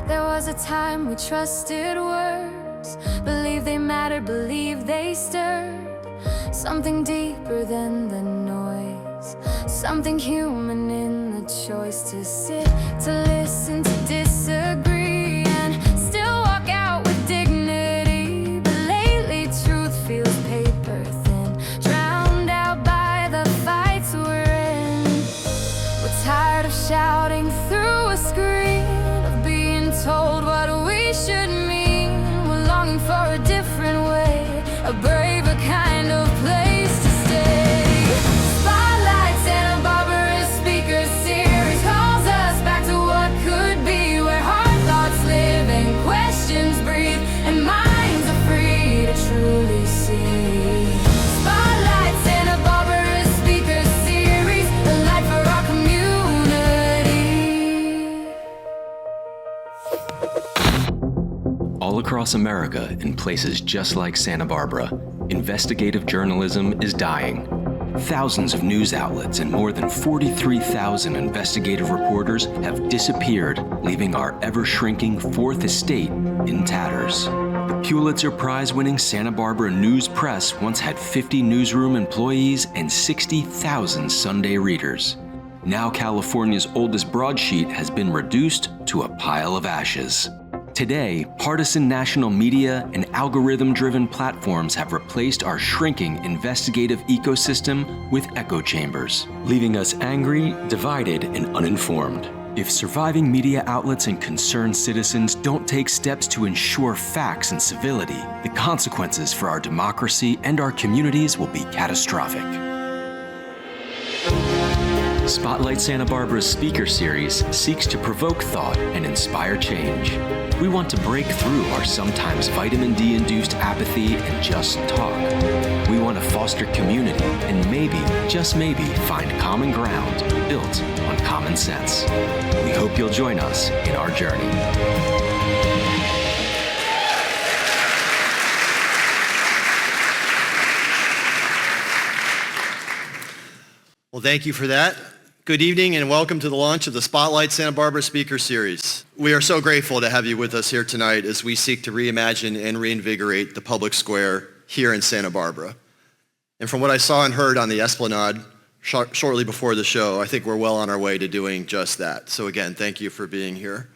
There was a time we trusted words, believed they mattered, believed they stirred something deeper than the noise, something human in the choice to sit, to listen, to disagree, and still walk out with dignity. But lately truth feels paper thin, drowned out by the fights we're in. We're tired of shouting through a screen, of being told what we should mean. We're longing for a different way, a braver kind of place to stay. Spotlight, Santa Barbara speaker series calls us back to what could be, where hard thoughts live and questions breathe, and minds are free to truly see. Spotlight, Santa Barbara speaker series, a light for our community. All across America, in places just like Santa Barbara, investigative journalism is dying. Thousands of news outlets and more than 43,000 investigative reporters have disappeared, leaving our ever-shrinking fourth estate in tatters. The Pulitzer Prize-winning Santa Barbara News Press once had 50 newsroom employees and 60,000 Sunday readers. Now California's oldest broadsheet has been reduced to a pile of ashes. Today, partisan national media and algorithm-driven platforms have replaced our shrinking investigative ecosystem with echo chambers, leaving us angry, divided, and uninformed. If surviving media outlets and concerned citizens don't take steps to ensure facts and civility, the consequences for our democracy and our communities will be catastrophic. Spotlight Santa Barbara's speaker series seeks to provoke thought and inspire change. We want to break through our sometimes vitamin D-induced apathy and just talk. We want to foster community and maybe, just maybe, find common ground built on common sense. We hope you'll join us in our journey. Well, thank you for that. Good evening and welcome to the launch of the Spotlight Santa Barbara Speaker Series. We are so grateful to have you with us here tonight as we seek to reimagine and reinvigorate the public square here in Santa Barbara. And from what I saw and heard on the Esplanade shortly before the show, I think we're well on our way to doing just that. So again, thank you for being here.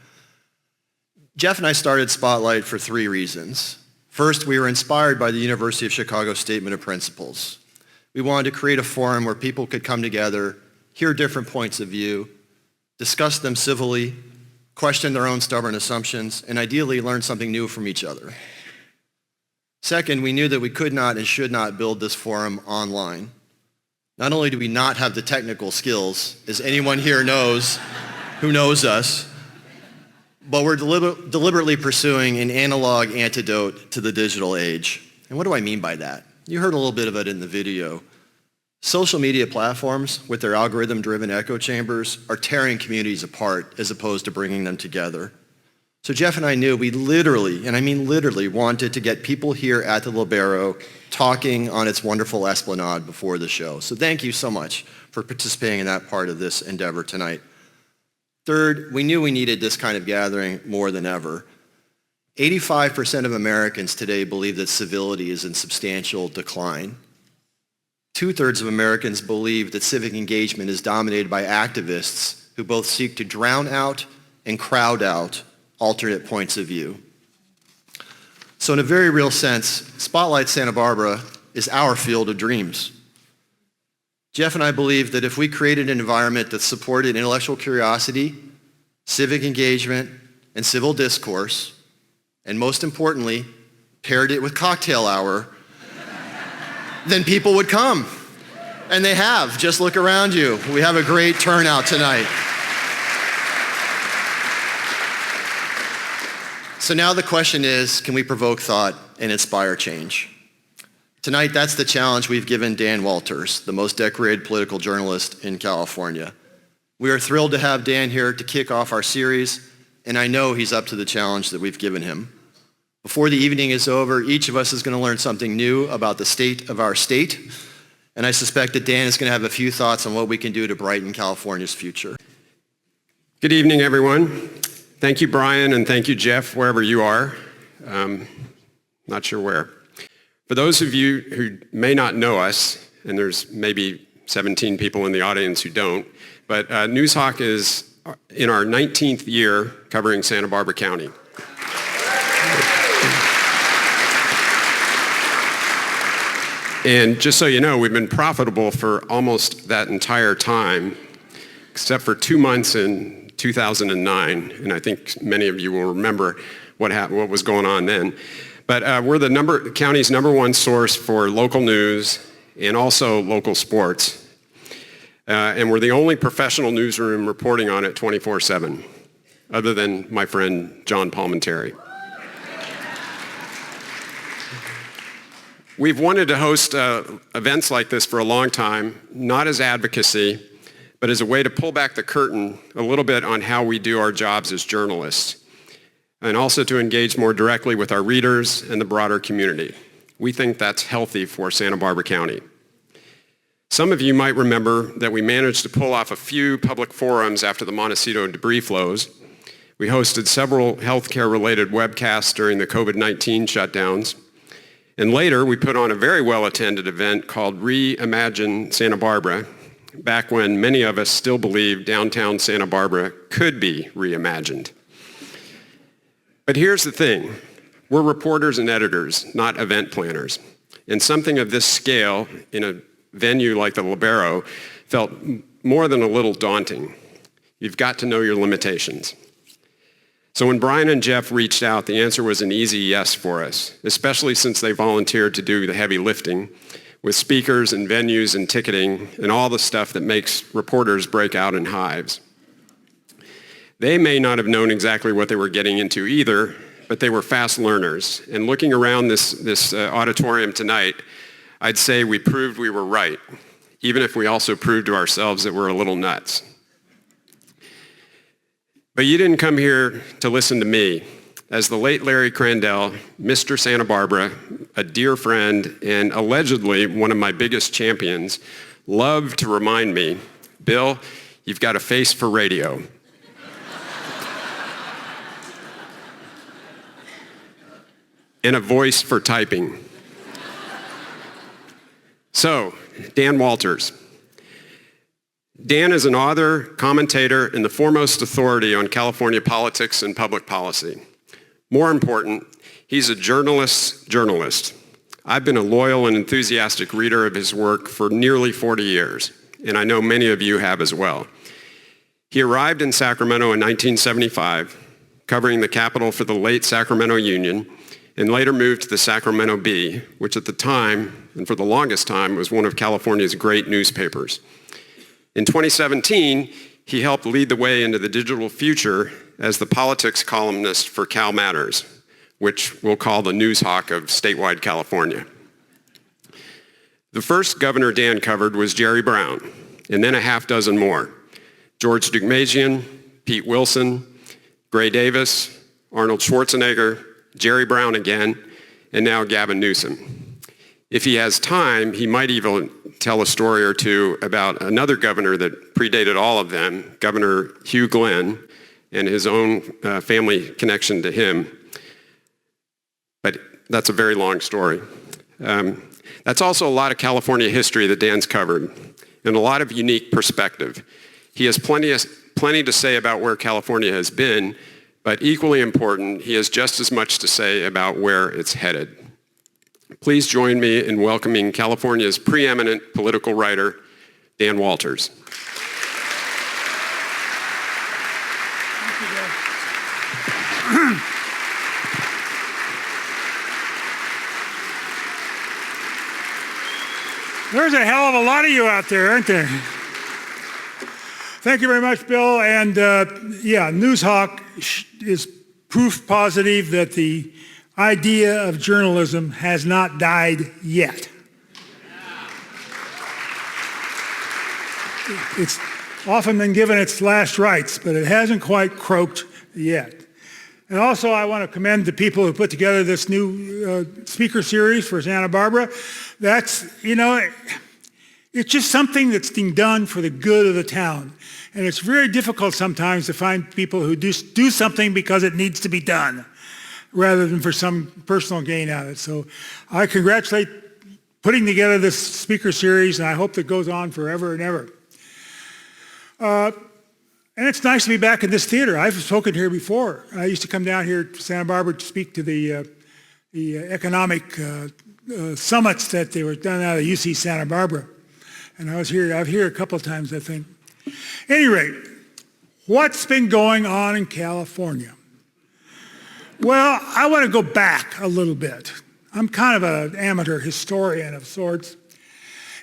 Jeff and I started Spotlight for 3 reasons. First, we were inspired by the University of Chicago Statement of Principles. We wanted to create a forum where people could come together, hear different points of view, discuss them civilly, question their own stubborn assumptions, and ideally learn something new from each other. Second, we knew that we could not and should not build this forum online. Not only do we not have the technical skills, as anyone here knows who knows us, but we're deliberately pursuing an analog antidote to the digital age. And what do I mean by that? You heard a little bit of it in the video. Social media platforms with their algorithm-driven echo chambers are tearing communities apart as opposed to bringing them together. So Jeff and I knew we literally, and I mean literally, wanted to get people here at the Lobero talking on its wonderful Esplanade before the show. So thank you so much for participating in that part of this endeavor tonight. Third, we knew we needed this kind of gathering more than ever. 85% of Americans today believe that civility is in substantial decline. 2/3 of Americans believe that civic engagement is dominated by activists who both seek to drown out and crowd out alternate points of view. So in a very real sense, Spotlight Santa Barbara is our field of dreams. Jeff and I believe that if we created an environment that supported intellectual curiosity, civic engagement, and civil discourse, and most importantly, paired it with cocktail hour, then people would come. And they have. Just look around you. We have a great turnout tonight. So now the question is, can we provoke thought and inspire change? Tonight, that's the challenge we've given Dan Walters, the most decorated political journalist in California. We are thrilled to have Dan here to kick off our series, and I know he's up to the challenge that we've given him. Before the evening is over, each of us is going to learn something new about the state of our state, and I suspect that Dan is going to have a few thoughts on what we can do to brighten California's future. Good evening, everyone. Thank you, Brian, and thank you, Jeff, wherever you are. Not sure where. For those of you who may not know us, and there's maybe 17 people in the audience who don't, but NewsHawk is in our 19th year covering Santa Barbara County. And just so you know, we've been profitable for almost that entire time, except for 2 months in 2009, and I think many of you will remember what was going on then. But we're the county's #1 source for local news and also local sports. And we're the only professional newsroom reporting on it 24/7, other than my friend John Palmentary. We've wanted to host events like this for a long time, not as advocacy, but as a way to pull back the curtain a little bit on how we do our jobs as journalists, and also to engage more directly with our readers and the broader community. We think that's healthy for Santa Barbara County. Some of you might remember that we managed to pull off a few public forums after the Montecito debris flows. We hosted several healthcare-related webcasts during the COVID-19 shutdowns. And later, we put on a very well-attended event called Reimagine Santa Barbara, back when many of us still believed downtown Santa Barbara could be reimagined. But here's the thing. We're reporters and editors, not event planners. And something of this scale in a venue like the Lobero felt more than a little daunting. You've got to know your limitations. So when Brian and Jeff reached out, the answer was an easy yes for us, especially since they volunteered to do the heavy lifting with speakers and venues and ticketing and all the stuff that makes reporters break out in hives. They may not have known exactly what they were getting into either, but they were fast learners. And looking around this auditorium tonight, I'd say we proved we were right, even if we also proved to ourselves that we're a little nuts. But you didn't come here to listen to me. As the late Larry Crandell, Mr. Santa Barbara, a dear friend, and allegedly one of my biggest champions, loved to remind me, Bill, you've got a face for radio. And a voice for typing. So, Dan Walters. Dan is an author, commentator, and the foremost authority on California politics and public policy. More important, he's a journalist's journalist. I've been a loyal and enthusiastic reader of his work for nearly 40 years, and I know many of you have as well. He arrived in Sacramento in 1975, covering the capital for the late Sacramento Union, and later moved to the Sacramento Bee, which at the time, and for the longest time, was one of California's great newspapers. In 2017, he helped lead the way into the digital future as the politics columnist for Cal Matters, which we'll call the NewsHawk of statewide California. The first governor Dan covered was Jerry Brown, and then a half dozen more. George Deukmejian, Pete Wilson, Gray Davis, Arnold Schwarzenegger, Jerry Brown again, and now Gavin Newsom. If he has time, he might even tell a story or two about another governor that predated all of them, Governor Hugh Glenn, and his own family connection to him. But that's a very long story. That's also a lot of California history that Dan's covered, and a lot of unique perspective. He has plenty to say about where California has been, but equally important, he has just as much to say about where it's headed. Please join me in welcoming California's preeminent political writer, Dan Walters. There's a hell of a lot of you out there, aren't there? Thank you very much, Bill. And NewsHawk is proof positive that the idea of journalism has not died yet. It's often been given its last rites, but it hasn't quite croaked yet. And also, I want to commend the people who put together this new speaker series for Santa Barbara. That's, It's just something that's being done for the good of the town. And it's very difficult sometimes to find people who do something because it needs to be done, rather than for some personal gain out of it. So I congratulate putting together this speaker series, and I hope that goes on forever and ever. And it's nice to be back in this theater. I've spoken here before. I used to come down here to Santa Barbara to speak to the economic summits that they were done out of UC Santa Barbara. And I've here a couple of times, I think. At any rate, what's been going on in California? Well, I want to go back a little bit. I'm kind of an amateur historian of sorts,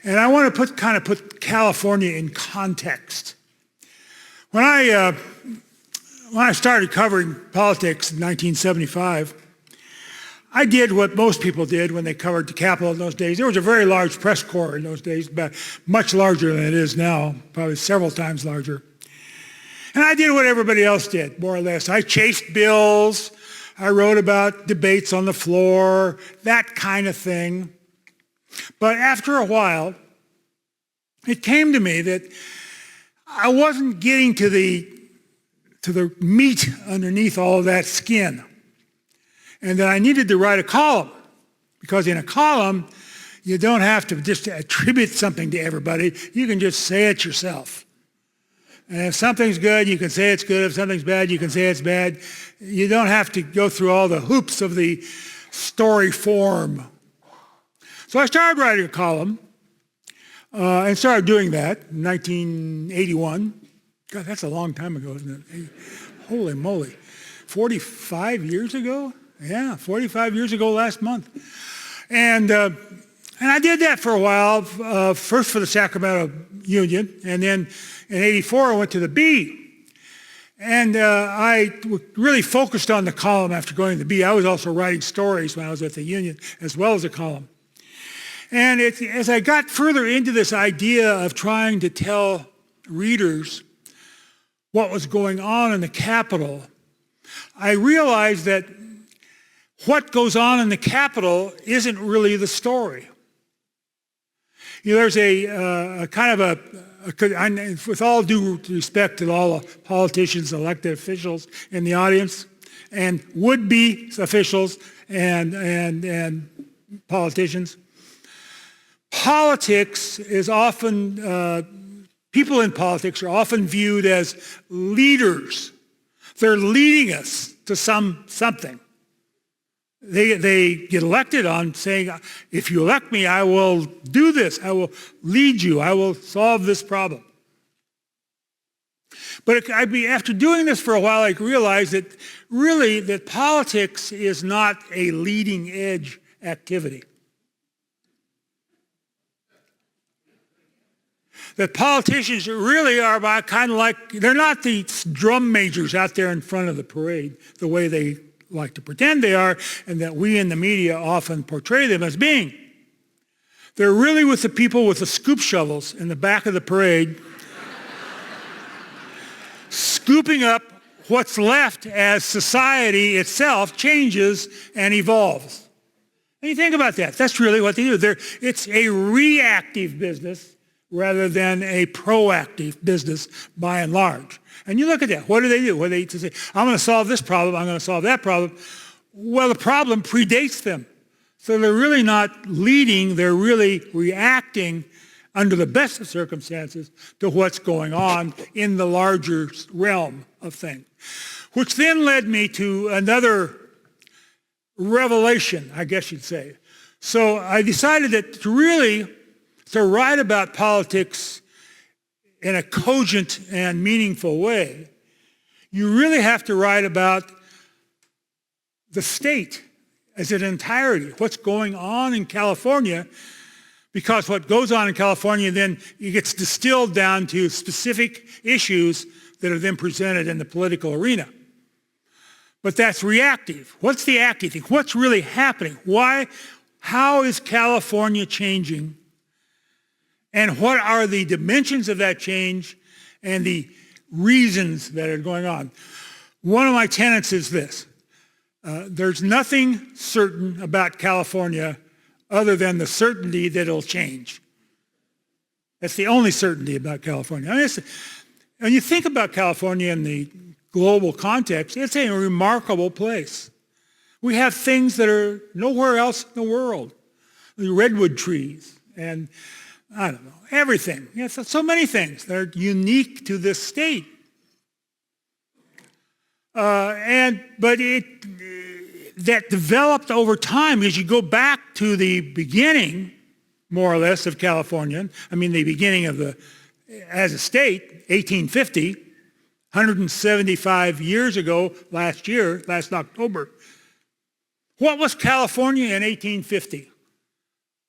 and I want to put California in context. When I started covering politics in 1975, I did what most people did when they covered the Capitol in those days. There was a very large press corps in those days, but much larger than it is now, probably several times larger. And I did what everybody else did, more or less. I chased bills. I wrote about debates on the floor, that kind of thing. But after a while, it came to me that I wasn't getting to the meat underneath all of that skin, and that I needed to write a column, because in a column, you don't have to just attribute something to everybody. You can just say it yourself. And if something's good, you can say it's good. If something's bad, you can say it's bad. You don't have to go through all the hoops of the story form. So I started writing a column and started doing that in 1981. God, that's a long time ago, isn't it? Holy moly. 45 years ago? Yeah, 45 years ago last month. And I did that for a while, first for the Sacramento Union, and then in 84 I went to the Bee. And I really focused on the column after going to the Bee. I was also writing stories when I was at the Union, as well as a column. And as I got further into this idea of trying to tell readers what was going on in the Capitol, I realized that what goes on in the Capitol isn't really the story. You know, there's a kind of with all due respect to all the politicians, elected officials in the audience, and would-be officials and politicians, politics is often, people in politics are often viewed as leaders. They're leading us to something. They get elected on saying, if you elect me, I will do this. I will lead you. I will solve this problem. But after doing this for a while, I realized that really that politics is not a leading edge activity. That politicians really are about kind of like, they're not the drum majors out there in front of the parade the way they like to pretend they are, and that we in the media often portray them as being. They're really with the people with the scoop shovels in the back of the parade, scooping up what's left as society itself changes and evolves. And you think about that. That's really what they do. It's a reactive business rather than a proactive business by and large. And you look at that. What do? What do they say? I'm going to solve this problem. I'm going to solve that problem. Well, the problem predates them. So they're really not leading. They're really reacting under the best of circumstances to what's going on in the larger realm of things. Which then led me to another revelation, I guess you'd say. So I decided that to write about politics in a cogent and meaningful way, you really have to write about the state as an entirety, what's going on in California, because what goes on in California then it gets distilled down to specific issues that are then presented in the political arena. But that's reactive. What's the active thing? What's really happening? Why? How is California changing? And what are the dimensions of that change and the reasons that are going on? One of my tenets is this. There's nothing certain about California other than the certainty that it'll change. That's the only certainty about California. I mean, when you think about California in the global context, it's a remarkable place. We have things that are nowhere else in the world. The redwood trees and, I don't know, everything. Yes, so many things that are unique to this state. That developed over time as you go back to the beginning, more or less, of California. I mean, the beginning of as a state, 1850, 175 years ago, last October. What was California in 1850?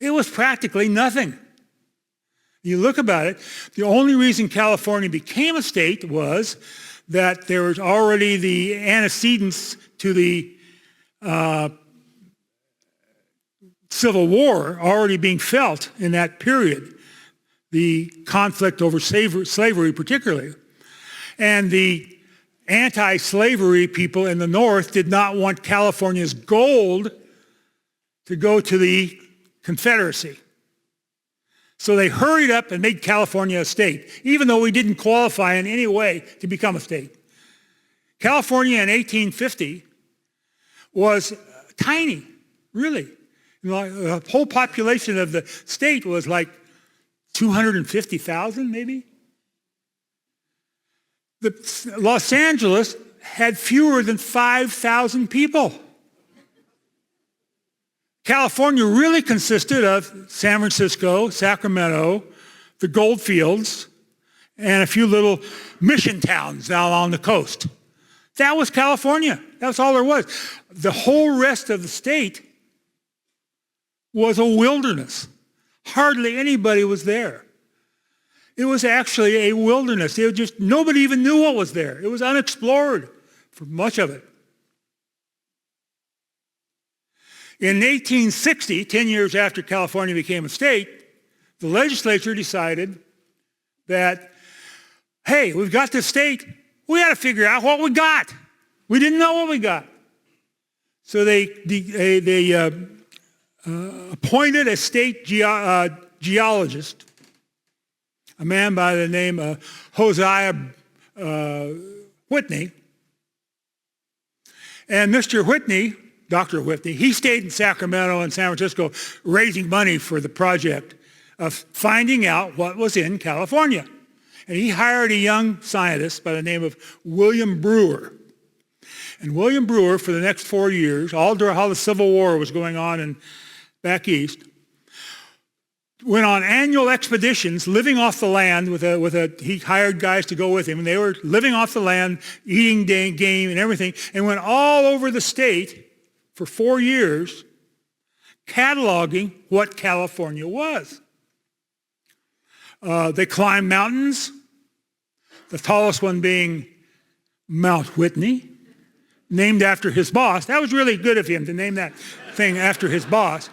It was practically nothing. You look about it, the only reason California became a state was that there was already the antecedents to the Civil War already being felt in that period, the conflict over slavery particularly. And the anti-slavery people in the North did not want California's gold to go to the Confederacy. So they hurried up and made California a state, even though we didn't qualify in any way to become a state. California in 1850 was tiny, really. The whole population of the state was like 250,000 maybe. Los Angeles had fewer than 5,000 people. California really consisted of San Francisco, Sacramento, the gold fields, and a few little mission towns out on the coast. That was California. That's all there was. The whole rest of the state was a wilderness. Hardly anybody was there. It was actually a wilderness. Nobody even knew what was there. It was unexplored for much of it. In 1860, 10 years after California became a state, the legislature decided that, hey, we've got this state, we got to figure out what we got. We didn't know what we got. So they appointed a state geologist, a man by the name of Hosea Whitney. And Mr. Whitney, Dr. Whitney, he stayed in Sacramento and San Francisco raising money for the project of finding out what was in California. And he hired a young scientist by the name of William Brewer. And William Brewer, for the next 4 years, all during how the Civil War was going on back east, went on annual expeditions living off the land he hired guys to go with him, and they were living off the land, eating game and everything, and went all over the state for 4 years cataloging what California was. They climbed mountains, the tallest one being Mount Whitney, named after his boss. That was really good of him to name that thing after his boss,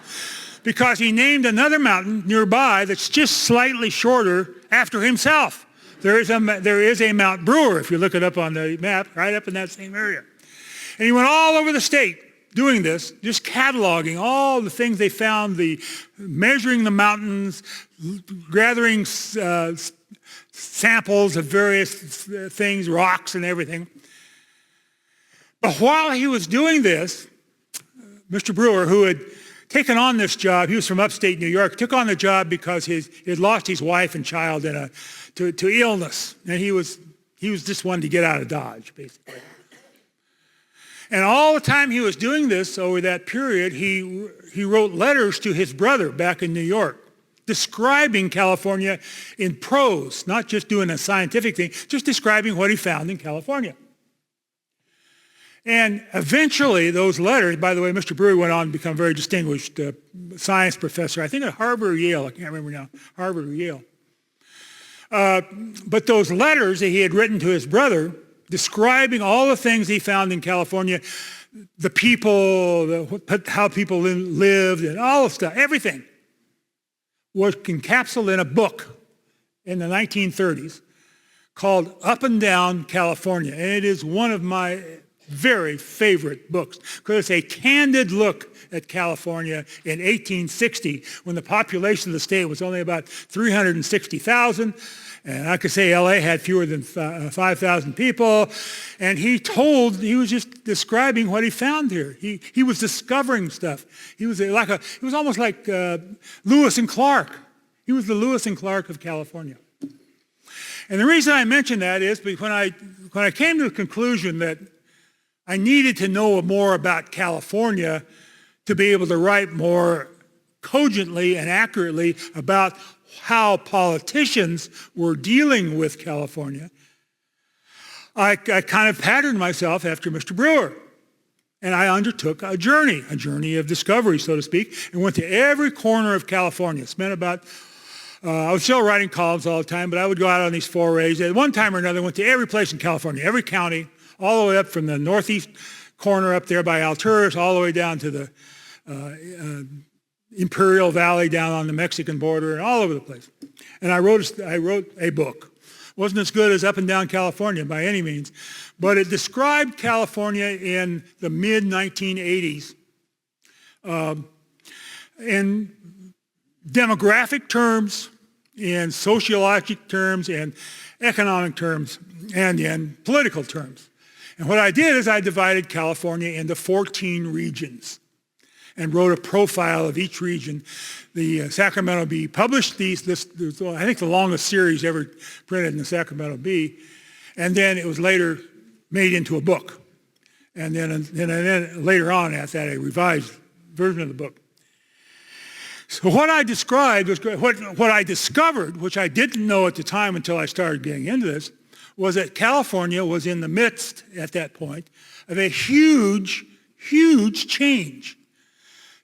because he named another mountain nearby that's just slightly shorter after himself. There is a Mount Brewer, if you look it up on the map, right up in that same area. And he went all over the state doing this, just cataloging all the things they found, measuring the mountains, gathering samples of various things, rocks and everything. But while he was doing this, Mr. Brewer, who had taken on this job, he was from upstate New York, took on the job because he had lost his wife and child to illness. And he was just wanted to get out of Dodge, basically. And all the time he was doing this over that period, he wrote letters to his brother back in New York, describing California in prose, not just doing a scientific thing, just describing what he found in California. And eventually those letters, by the way, Mr. Brewer went on to become a very distinguished science professor, I think at Harvard or Yale, I can't remember now, Harvard or Yale. But those letters that he had written to his brother, describing all the things he found in California, the people, how people lived, and all the stuff, everything, was encapsulated in a book in the 1930s called Up and Down California. And it is one of my very favorite books because it's a candid look at California in 1860 when the population of the state was only about 360,000. And I could say LA had fewer than 5,000 people. And he was just describing what he found here. He was discovering stuff. He was almost like Lewis and Clark. He was the Lewis and Clark of California. And the reason I mention that is because when I came to the conclusion that I needed to know more about California to be able to write more cogently and accurately about how politicians were dealing with California, I kind of patterned myself after Mr. Brewer. And I undertook a journey of discovery, so to speak, and went to every corner of California. Spent about, I was still writing columns all the time, but I would go out on these forays. At one time or another, went to every place in California, every county, all the way up from the northeast corner up there by Alturas, all the way down to the Imperial Valley down on the Mexican border and all over the place. And I wrote a book. Wasn't as good as Up and Down California by any means, but it described California in the mid-1980s in demographic terms, in sociologic terms, in economic terms, and in political terms. And what I did is I divided California into 14 regions and wrote a profile of each region. The Sacramento Bee published this, I think the longest series ever printed in the Sacramento Bee, and then it was later made into a book. And then later on after that, a revised version of the book. So what I described was, what I discovered, which I didn't know at the time until I started getting into this, was that California was in the midst, at that point, of a huge, huge change.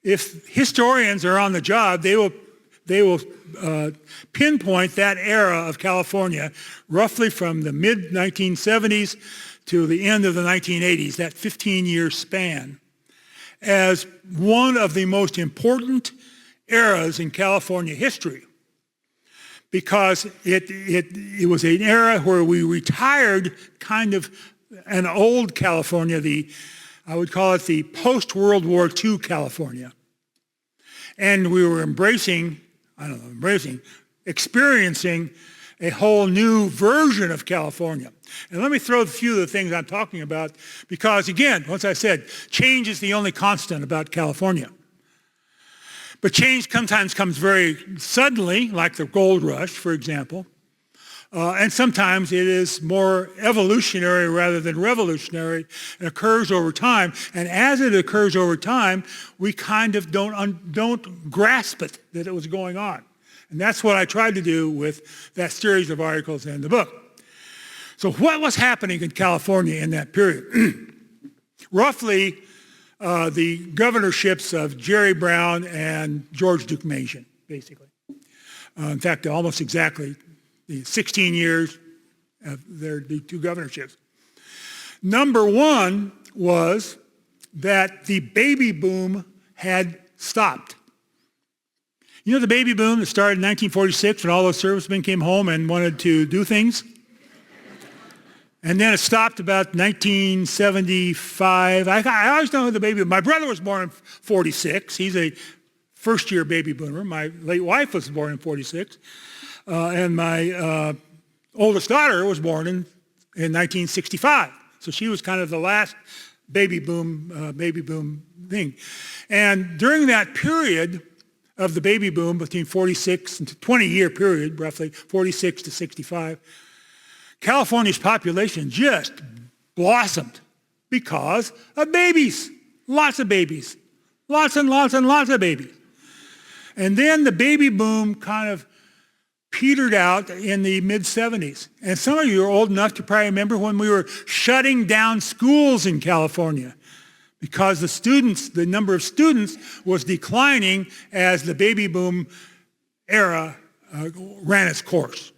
If historians are on the job, they will pinpoint that era of California roughly from the mid-1970s to the end of the 1980s, that 15-year span, as one of the most important eras in California history, because it was an era where we retired kind of an old California, I would call it the post-World War II California. And we were experiencing a whole new version of California. And let me throw a few of the things I'm talking about, because again, once I said, change is the only constant about California. But change sometimes comes very suddenly, like the gold rush, for example. And sometimes it is more evolutionary rather than revolutionary and occurs over time. And as it occurs over time, we kind of don't grasp it that it was going on. And that's what I tried to do with that series of articles in the book. So what was happening in California in that period? Roughly, the governorships of Jerry Brown and George Deukmejian, basically. In fact, almost exactly the 16 years of the two governorships. Number one was that the baby boom had stopped. You know the baby boom that started in 1946 when all those servicemen came home and wanted to do things? And then it stopped about 1975. I always know the baby boom. My brother was born in 46. He's a first-year baby boomer. My late wife was born in 46. And my oldest daughter was born in 1965. So she was kind of the last baby boom thing. And during that period of the baby boom, between 46 and 20-year period, roughly 46 to 65, California's population just blossomed because of babies. Lots of babies. Lots and lots and lots of babies. And then the baby boom kind of petered out in the mid-70s. And some of you are old enough to probably remember when we were shutting down schools in California because the number of students was declining as the baby boom era ran its course.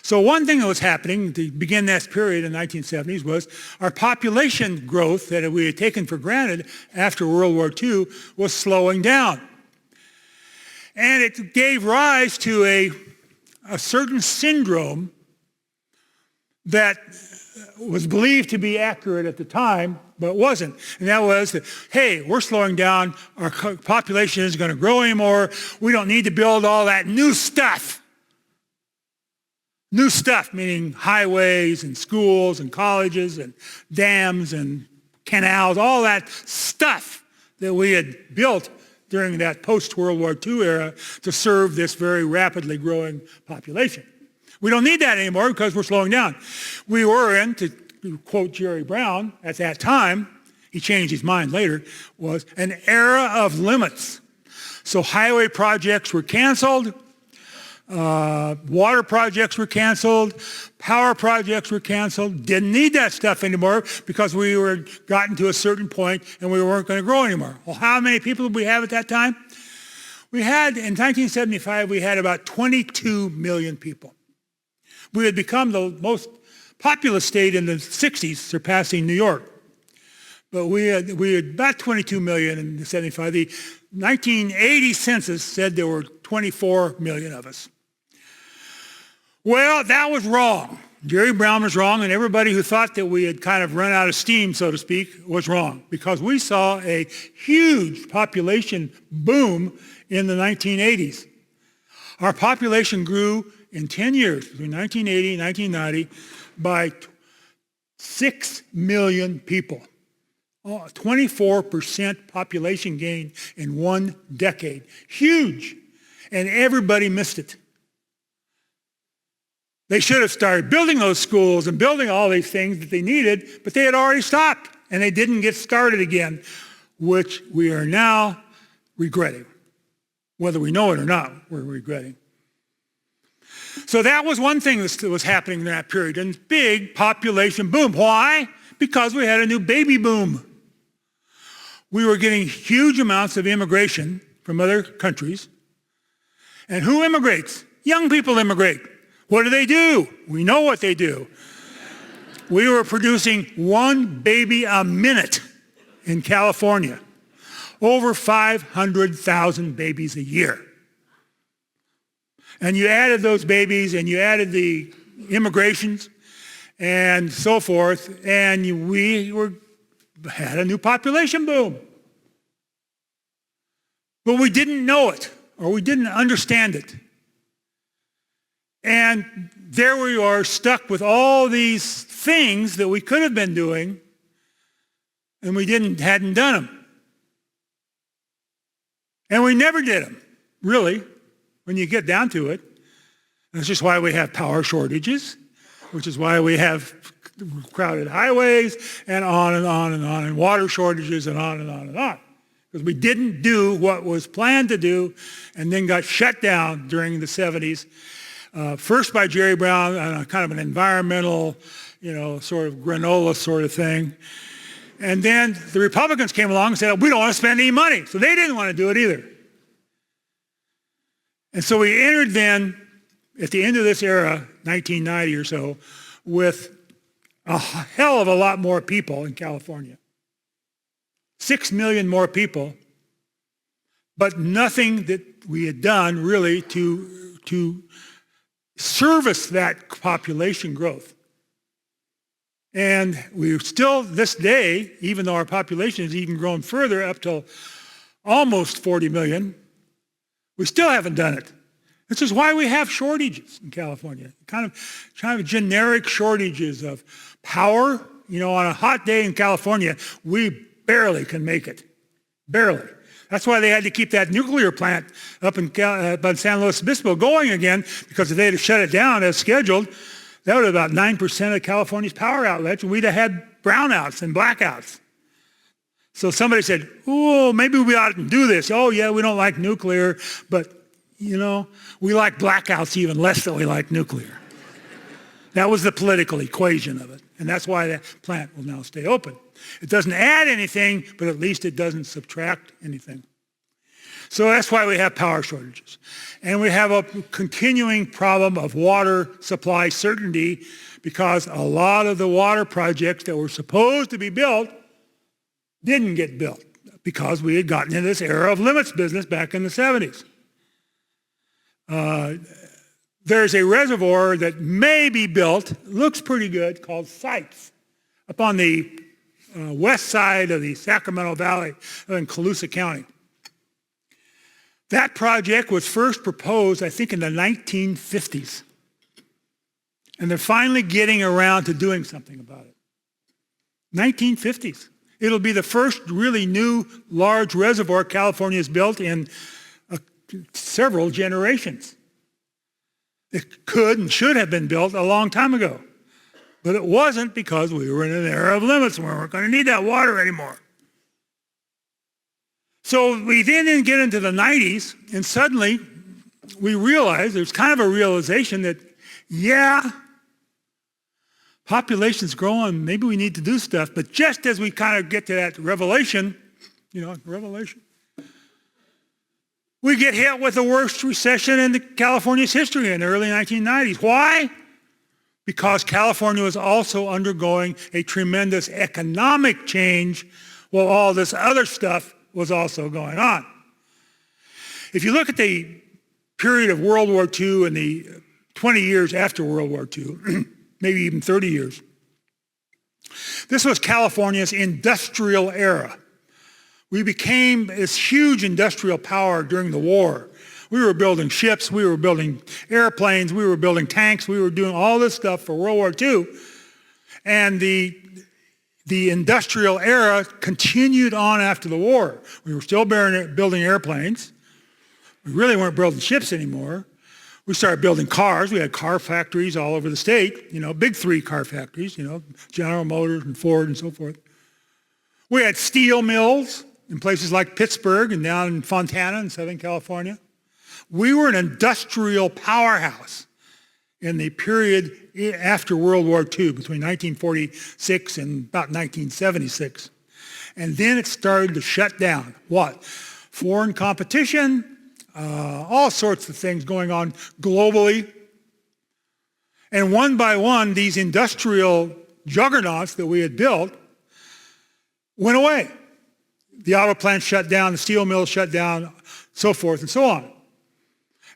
So one thing that was happening to begin this period in the 1970s was our population growth that we had taken for granted after World War II was slowing down. And it gave rise to a certain syndrome that was believed to be accurate at the time, but wasn't. And that was that, hey, we're slowing down. Our population isn't going to grow anymore. We don't need to build all that new stuff. New stuff, meaning highways and schools and colleges and dams and canals, all that stuff that we had built during that post-World War II era to serve this very rapidly growing population. We don't need that anymore because we're slowing down. We were in, to quote Jerry Brown, at that time, he changed his mind later, was an era of limits. So highway projects were canceled, water projects were canceled, power projects were canceled, didn't need that stuff anymore because we were gotten to a certain point and we weren't going to grow anymore. Well, how many people did we have at that time? We had, in 1975, we had about 22 million people. We had become the most populous state in the 60s, surpassing New York. But we had about 22 million in 75. The 1980 census said there were 24 million of us. Well, that was wrong. Jerry Brown was wrong, and everybody who thought that we had kind of run out of steam, so to speak, was wrong, because we saw a huge population boom in the 1980s. Our population grew in 10 years, between 1980 and 1990, by 6 million people. 24% population gain in one decade. Huge. And everybody missed it. They should have started building those schools and building all these things that they needed, but they had already stopped, and they didn't get started again, which we are now regretting. Whether we know it or not, we're regretting. So that was one thing that was happening in that period, a big population boom. Why? Because we had a new baby boom. We were getting huge amounts of immigration from other countries. And who immigrates? Young people immigrate. What do? We know what they do. We were producing one baby a minute in California. Over 500,000 babies a year. And you added those babies and you added the immigrations and so forth, and we had a new population boom. But we didn't know it, or we didn't understand it. And there we are, stuck with all these things that we could have been doing, and we hadn't done them. And we never did them, really, when you get down to it. That's just why we have power shortages, which is why we have crowded highways, and on and on and on, and water shortages, and on and on and on. Because we didn't do what was planned to do, and then got shut down during the 70s. First by Jerry Brown on a kind of an environmental, sort of granola sort of thing. And then the Republicans came along and said, we don't want to spend any money. So they didn't want to do it either. And so we entered then, at the end of this era, 1990 or so, with a hell of a lot more people in California. 6 million more people, but nothing that we had done really to service that population growth. And we still, this day, even though our population has even grown further up to almost 40 million, we still haven't done it. This is why we have shortages in California, kind of generic shortages of power. On a hot day in California, we barely can make it, barely. That's why they had to keep that nuclear plant up in San Luis Obispo going again, because if they had shut it down as scheduled, that would have about 9% of California's power outlets, and we'd have had brownouts and blackouts. So somebody said, oh, maybe we ought to do this. Oh, yeah, we don't like nuclear, but, we like blackouts even less than we like nuclear. That was the political equation of it, and that's why that plant will now stay open. It doesn't add anything, but at least it doesn't subtract anything. So that's why we have power shortages. And we have a continuing problem of water supply certainty, because a lot of the water projects that were supposed to be built didn't get built because we had gotten into this era of limits business back in the 70s. there's a reservoir that may be built, looks pretty good, called Sykes, up on the west side of the Sacramento Valley in Colusa County. That project was first proposed, I think, in the 1950s. And they're finally getting around to doing something about it. 1950s. It'll be the first really new large reservoir California has built in several generations. It could and should have been built a long time ago. But it wasn't because we were in an era of limits and we weren't going to need that water anymore. So we then didn't get into the 90s, and suddenly we realized, there's kind of a realization that, yeah, population's growing, maybe we need to do stuff. But just as we kind of get to that revelation, we get hit with the worst recession in California's history in the early 1990s. Why? Because California was also undergoing a tremendous economic change while all this other stuff was also going on. If you look at the period of World War II and the 20 years after World War II, maybe even 30 years, this was California's industrial era. We became this huge industrial power during the war. We were building ships, we were building airplanes, we were building tanks, we were doing all this stuff for World War II. And the industrial era continued on after the war. We were still building airplanes. We really weren't building ships anymore. We started building cars. We had car factories all over the state, big three car factories, General Motors and Ford and so forth. We had steel mills in places like Pittsburgh and down in Fontana in Southern California. We were an industrial powerhouse in the period after World War II, between 1946 and about 1976. And then it started to shut down. What? Foreign competition, all sorts of things going on globally. And one by one, these industrial juggernauts that we had built went away. The auto plants shut down, the steel mills shut down, so forth and so on.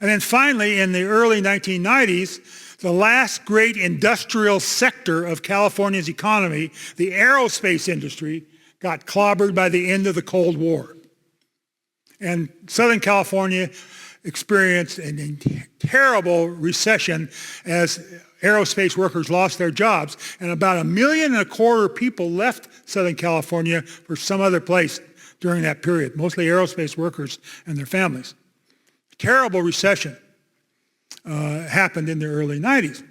And then finally, in the early 1990s, the last great industrial sector of California's economy, the aerospace industry, got clobbered by the end of the Cold War. And Southern California experienced a terrible recession as aerospace workers lost their jobs, and about 1.25 million people left Southern California for some other place during that period, mostly aerospace workers and their families. Terrible recession happened in the early 90s.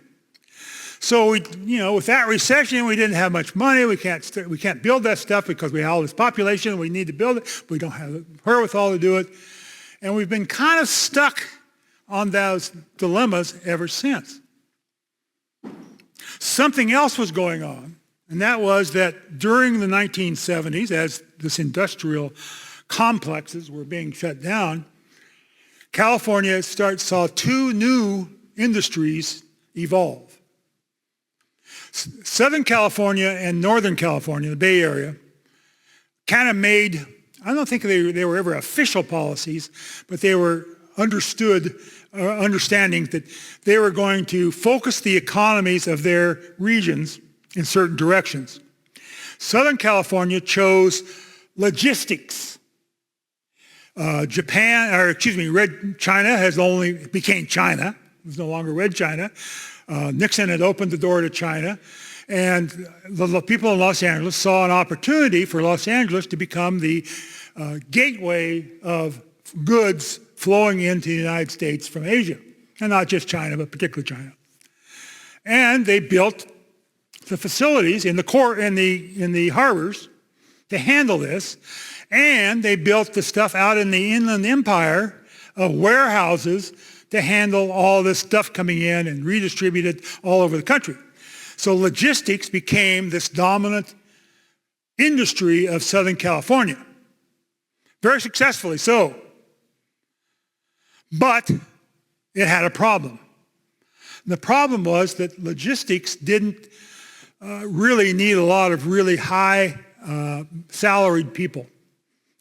So with that recession, we didn't have much money. We can't build that stuff because we have all this population. We need to build it. We don't have the wherewithal to do it. And we've been kind of stuck on those dilemmas ever since. Something else was going on, and that was that during the 1970s, as this industrial complexes were being shut down, California saw two new industries evolve. Southern California and Northern California, the Bay Area, kind of made, I don't think they were ever official policies, but they were understanding that they were going to focus the economies of their regions in certain directions. Southern California chose logistics. Red China became China. It was no longer Red China. Nixon had opened the door to China, and the people in Los Angeles saw an opportunity for Los Angeles to become the gateway of goods flowing into the United States from Asia, and not just China, but particularly China. And they built the facilities in the harbors to handle this, and they built the stuff out in the Inland Empire of warehouses to handle all this stuff coming in and redistribute it all over the country. So logistics became this dominant industry of Southern California. Very successfully so. But it had a problem. The problem was that logistics didn't really need a lot of really high salaried people.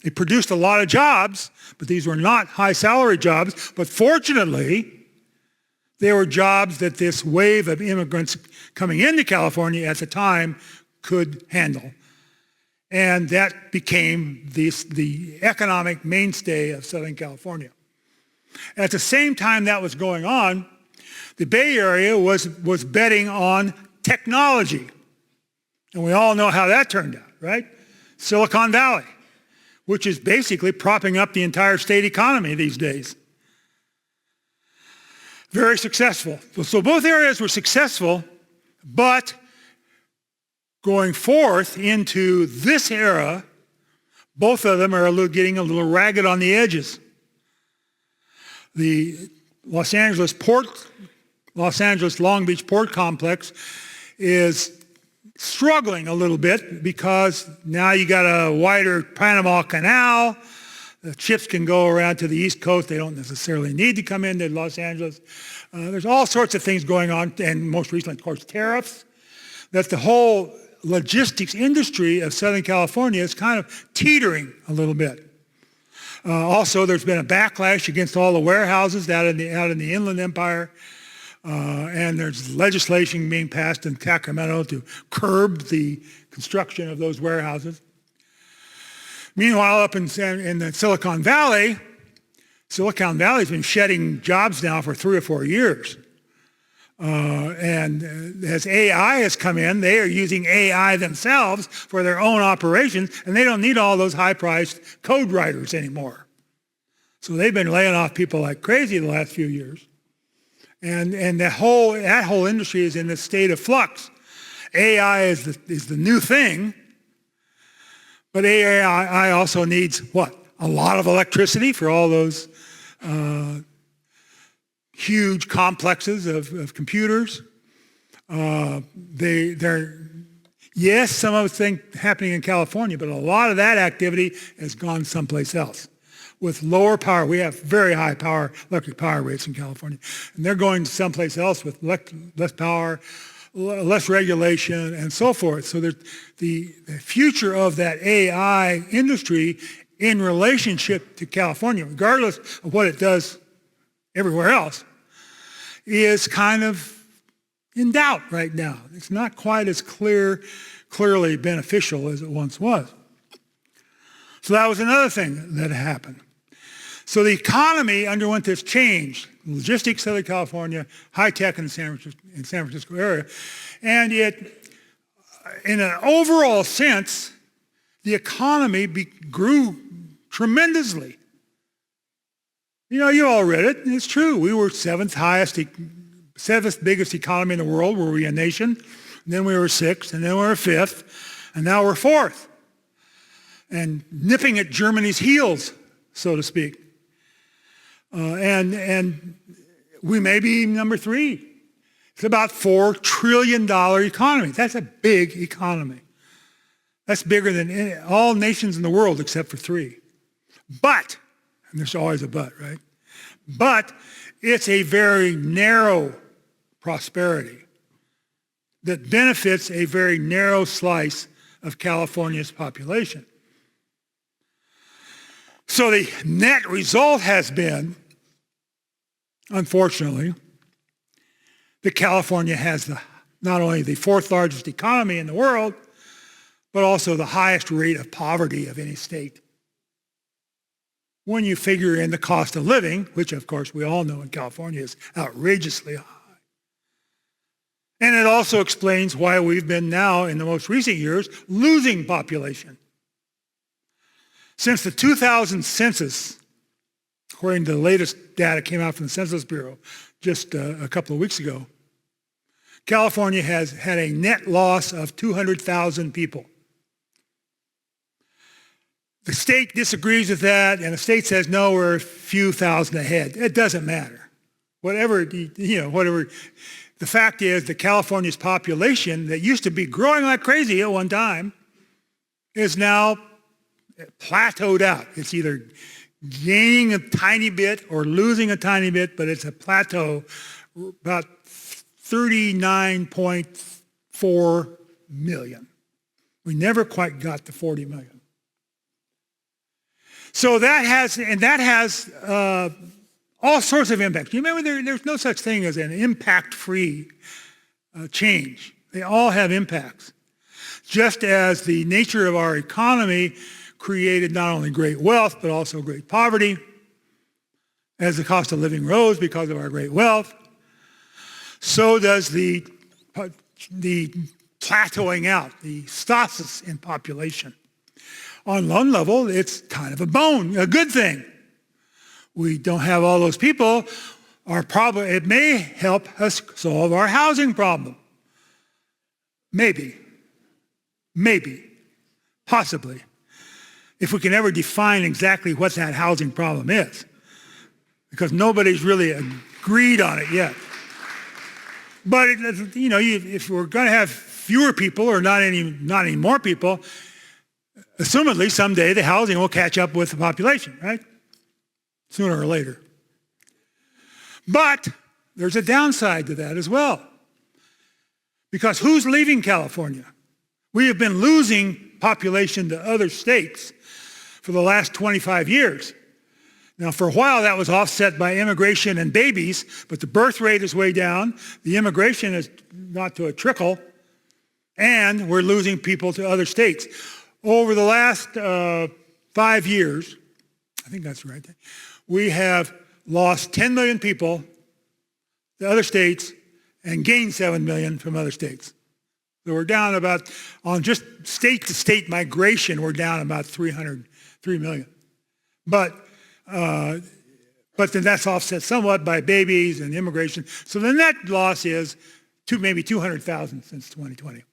It produced a lot of jobs, but these were not high salary jobs. But fortunately, They were jobs that this wave of immigrants coming into California at the time could handle. And that became the economic mainstay of Southern California. At the same time that was going on, the Bay Area was betting on technology. And we all know how that turned out, right? Silicon Valley, which is basically propping up the entire state economy these days. Very successful. So both areas were successful, but going forth into this era, both of them are getting a little ragged on the edges. The Los Angeles Long Beach Port Complex is struggling a little bit because now you got a wider Panama Canal. The ships can go around to the East Coast. They don't necessarily need to come into Los Angeles. There's all sorts of things going on, and most recently, of course, tariffs, that the whole logistics industry of Southern California is kind of teetering a little bit. Also, there's been a backlash against all the warehouses out in the Inland Empire, and there's legislation being passed in Sacramento to curb the construction of those warehouses. Meanwhile, up in the Silicon Valley's been shedding jobs now for 3 or 4 years. And as AI has come in, they are using AI themselves for their own operations, and they don't need all those high-priced code writers anymore. So they've been laying off people like crazy the last few years. And that whole industry is in a state of flux. AI is the new thing, but AI also needs what? A lot of electricity for all those huge complexes of computers. Yes, some of it's happening in California, but a lot of that activity has gone someplace else. With lower power, we have very high electric power rates in California, and they're going to someplace else with less power, less regulation, and so forth. So the future of that AI industry in relationship to California, regardless of what it does everywhere else, is kind of in doubt right now. It's not quite as clearly beneficial as it once was. So that was another thing that happened. So the economy underwent this change. Logistics, Southern California, high tech in the San Francisco area. And it, in an overall sense, the economy grew tremendously. You know, you all read it. It's true. We were seventh biggest economy in the world. Were we a nation? And then we were sixth, and then we were fifth, and now we're fourth. And nipping at Germany's heels, so to speak. And we may be number 3. It's about $4 trillion economy. That's a big economy. That's bigger than all nations in the world except for 3. But, and there's always a but, right? But it's a very narrow prosperity that benefits a very narrow slice of California's population. So the net result has been, unfortunately, that California has not only the 4th largest economy in the world, but also the highest rate of poverty of any state. When you figure in the cost of living, which of course we all know in California is outrageously high. And it also explains why we've been now, in the most recent years, losing population. Since the 2000 census, according to the latest data came out from the Census Bureau just a couple of weeks ago, California has had a net loss of 200,000 people. The state disagrees with that, and the state says, no, we're a few thousand ahead. It doesn't matter. Whatever. The fact is that California's population that used to be growing like crazy at one time is now plateaued out. It's either gaining a tiny bit or losing a tiny bit, but it's a plateau, about 39.4 million. We never quite got to 40 million. So that has All sorts of impacts. You remember there's no such thing as an impact-free change. They all have impacts. Just as the nature of our economy created not only great wealth, but also great poverty, as the cost of living rose because of our great wealth, so does the plateauing out, the stasis in population. On one level, it's kind of a good thing. We don't have all those people. It may help us solve our housing problem. Maybe, possibly, if we can ever define exactly what that housing problem is, because nobody's really agreed on it yet. But if we're going to have fewer people or not any more people, assumedly someday the housing will catch up with the population, right? Sooner or later. But there's a downside to that as well. Because who's leaving California? We have been losing population to other states for the last 25 years. Now, for a while, that was offset by immigration and babies, but the birth rate is way down. The immigration is not to a trickle, and we're losing people to other states. Over the last 5 years, I think that's right, we have lost 10 million people to other states and gained 7 million from other states. So we're down about, on just state-to-state migration, we're down about 3 million. But then that's offset somewhat by babies and immigration. So the net loss is maybe 200,000 since 2020.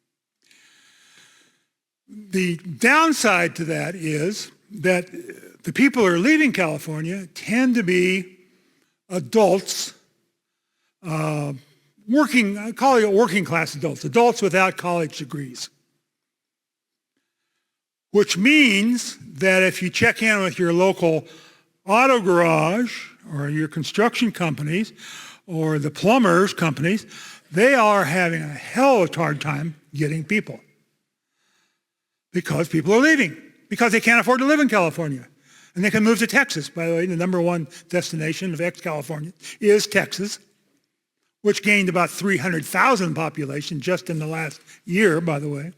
The downside to that is that the people who are leaving California tend to be adults, I call it working class adults without college degrees. Which means that if you check in with your local auto garage or your construction companies or the plumbers companies, they are having a hell of a hard time getting people. Because people are leaving. Because they can't afford to live in California. And they can move to Texas. By the way, the number one destination of ex-California is Texas, which gained about 300,000 population just in the last year, by the way.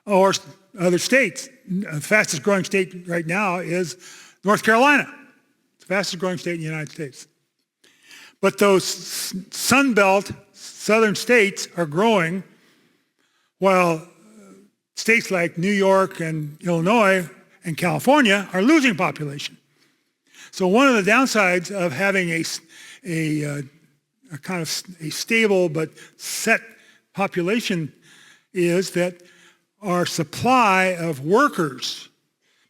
Or other states. The fastest growing state right now is North Carolina. It's the fastest growing state in the United States. But those Sun Belt southern states are growing while states like New York and Illinois and California are losing population. So one of the downsides of having a kind of a stable but set population is that our supply of workers,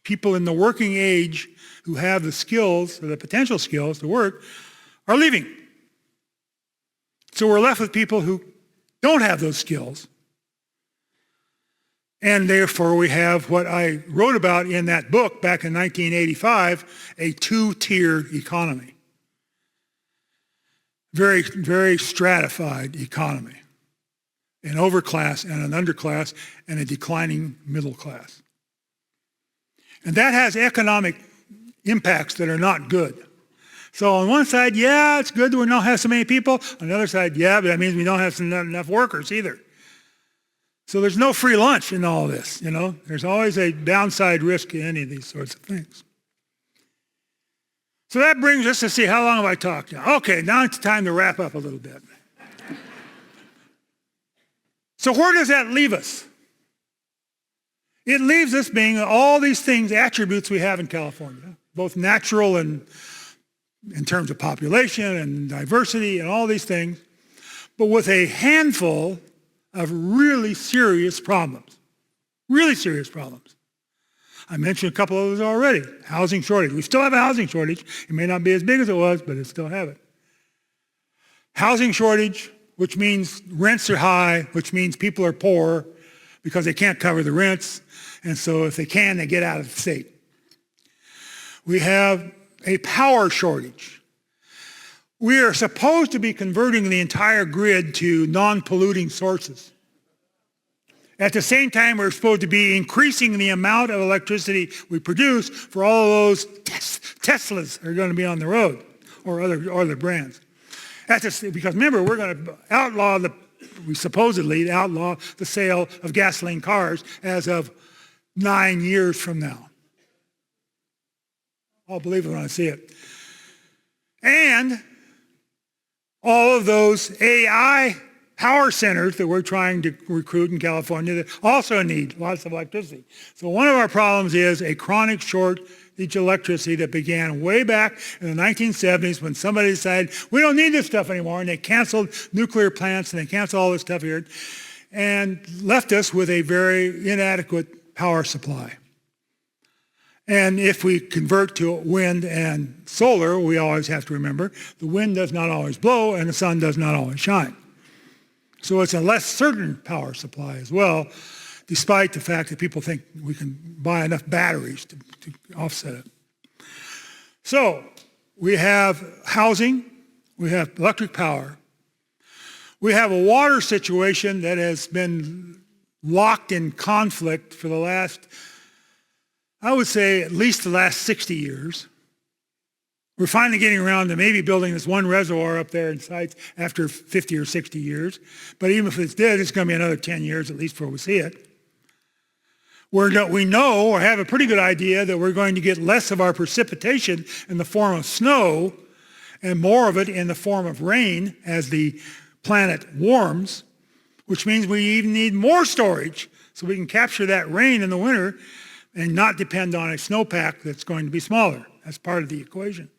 people in the working age who have the skills or the potential skills to work, are leaving. So we're left with people who don't have those skills. And therefore we have what I wrote about in that book back in 1985, a two-tiered economy. Very, very stratified economy. An overclass and an underclass and a declining middle class. And that has economic impacts that are not good. So on one side, yeah, it's good that we don't have so many people. On the other side, yeah, but that means we don't have enough workers either. So there's no free lunch in all this, you know. There's always a downside risk in any of these sorts of things. So that brings us to see, how long have I talked now? Okay, now it's time to wrap up a little bit. So where does that leave us? It leaves us being all these things, attributes we have in California, both natural and in terms of population and diversity and all these things, but with a handful of really serious problems. Really serious problems. I mentioned a couple of those already. Housing shortage. We still have a housing shortage. It may not be as big as it was, but it still have it. Housing shortage, which means rents are high, which means people are poor because they can't cover the rents. And so if they can, they get out of the state. We have a power shortage. We are supposed to be converting the entire grid to non-polluting sources. At the same time, we're supposed to be increasing the amount of electricity we produce for all of those Teslas that are going to be on the road. or other brands. Because remember, we're going to we supposedly outlaw the sale of gasoline cars as of 9 years from now. I'll believe it when I see it. And all of those AI power centers that we're trying to recruit in California that also need lots of electricity. So one of our problems is a chronic shortage of electricity that began way back in the 1970s when somebody decided, we don't need this stuff anymore, and they canceled nuclear plants and they canceled all this stuff here and left us with a very inadequate power supply. And if we convert to wind and solar, we always have to remember the wind does not always blow and the sun does not always shine. So it's a less certain power supply as well, despite the fact that people think we can buy enough batteries to offset it. So we have housing, we have electric power, we have a water situation that has been locked in conflict for the last, I would say at least the last 60 years. We're finally getting around to maybe building this one reservoir up there in sites after 50 or 60 years. But even if it's dead, it's going to be another 10 years at least before we see it. We know or have a pretty good idea that we're going to get less of our precipitation in the form of snow and more of it in the form of rain as the planet warms, which means we even need more storage so we can capture that rain in the winter and not depend on a snowpack that's going to be smaller. That's part of the equation.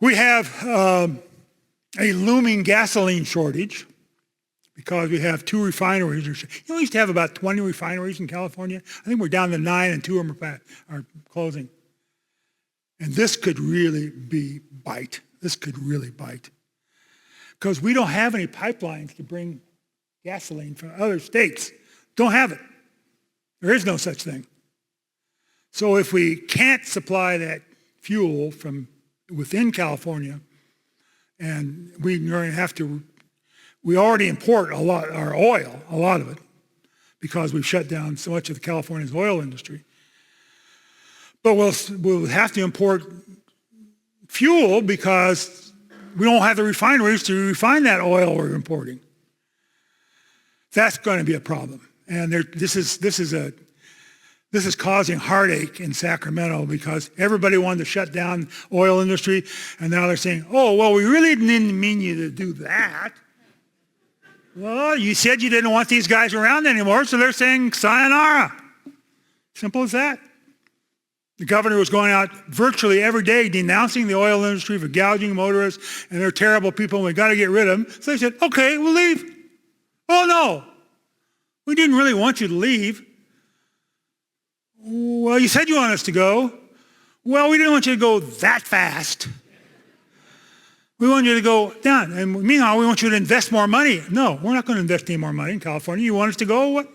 We have a looming gasoline shortage because we have 2 refineries. We used to have about 20 refineries in California. I think we're down to 9 and 2 of them are closing. And this could really bite. This could really bite. Because we don't have any pipelines to bring gasoline from other states. Don't have it. There is no such thing. So if we can't supply that fuel from within California, and we're going to have to, we already import a lot, our oil, a lot of it, because we've shut down so much of California's oil industry. But we'll have to import fuel because we don't have the refineries to refine that oil we're importing. That's going to be a problem. And this is causing heartache in Sacramento because everybody wanted to shut down oil industry, and now they're saying, oh, well, we really didn't mean you to do that. Well, you said you didn't want these guys around anymore, so they're saying sayonara. Simple as that. The governor was going out virtually every day denouncing the oil industry for gouging motorists, and they're terrible people, and we've got to get rid of them. So they said, okay, we'll leave. Oh, no. We didn't really want you to leave. Well, you said you want us to go. Well, we didn't want you to go that fast. We want you to go down. And meanwhile, we want you to invest more money. No, we're not going to invest any more money in California. You want us to go? What?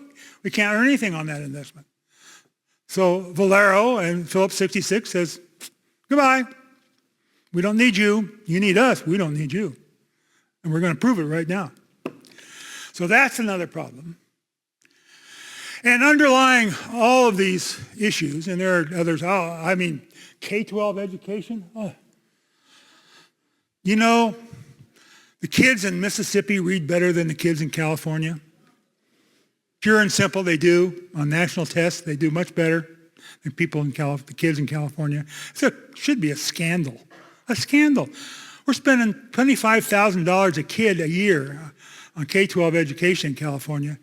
We can't earn anything on that investment. So Valero and Phillips 66 says, goodbye. We don't need you. You need us. We don't need you. And we're going to prove it right now. So that's another problem. And underlying all of these issues, and there are others, I mean, K-12 education. Oh. You know, the kids in Mississippi read better than the kids in California. Pure and simple, they do. On national tests, they do much better than the kids in California. So it should be a scandal. A scandal. We're spending $25,000 a kid a year on K-12 education in California.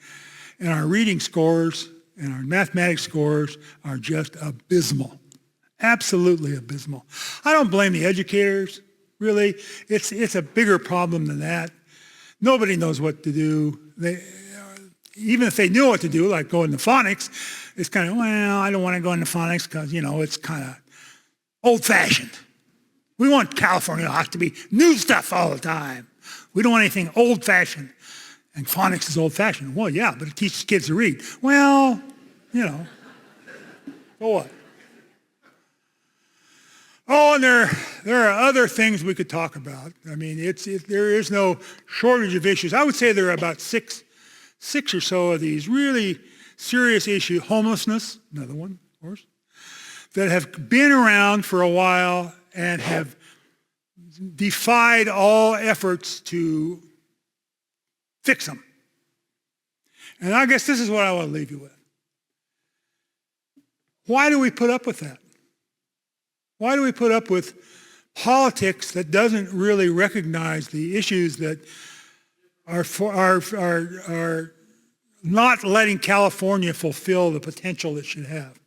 And our reading scores and our mathematics scores are just abysmal. Absolutely abysmal. I don't blame the educators, really. It's a bigger problem than that. Nobody knows what to do. Even if they knew what to do, like go into phonics, it's kind of, well, I don't want to go into phonics because, it's kind of old-fashioned. We want California to be new stuff all the time. We don't want anything old-fashioned. And phonics is old-fashioned. Well, yeah, but it teaches kids to read. Well, so what? Oh, and there are other things we could talk about. I mean, there is no shortage of issues. I would say there are about six or so of these really serious issues. Homelessness, another one, of course, that have been around for a while and have defied all efforts to fix them. And I guess this is what I want to leave you with. Why do we put up with that? Why do we put up with politics that doesn't really recognize the issues that are not letting California fulfill the potential it should have?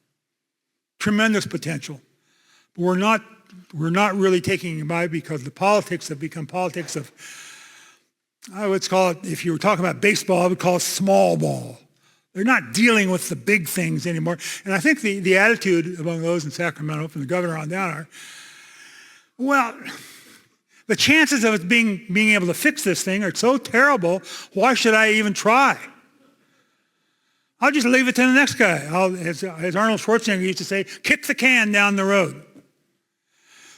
Tremendous potential. But we're not really taking it by because the politics have become politics of, I would call it, if you were talking about baseball, I would call it small ball. They're not dealing with the big things anymore. And I think the attitude among those in Sacramento, from the governor on down, are, well, the chances of us being able to fix this thing are so terrible, why should I even try? I'll just leave it to the next guy. As Arnold Schwarzenegger used to say, kick the can down the road.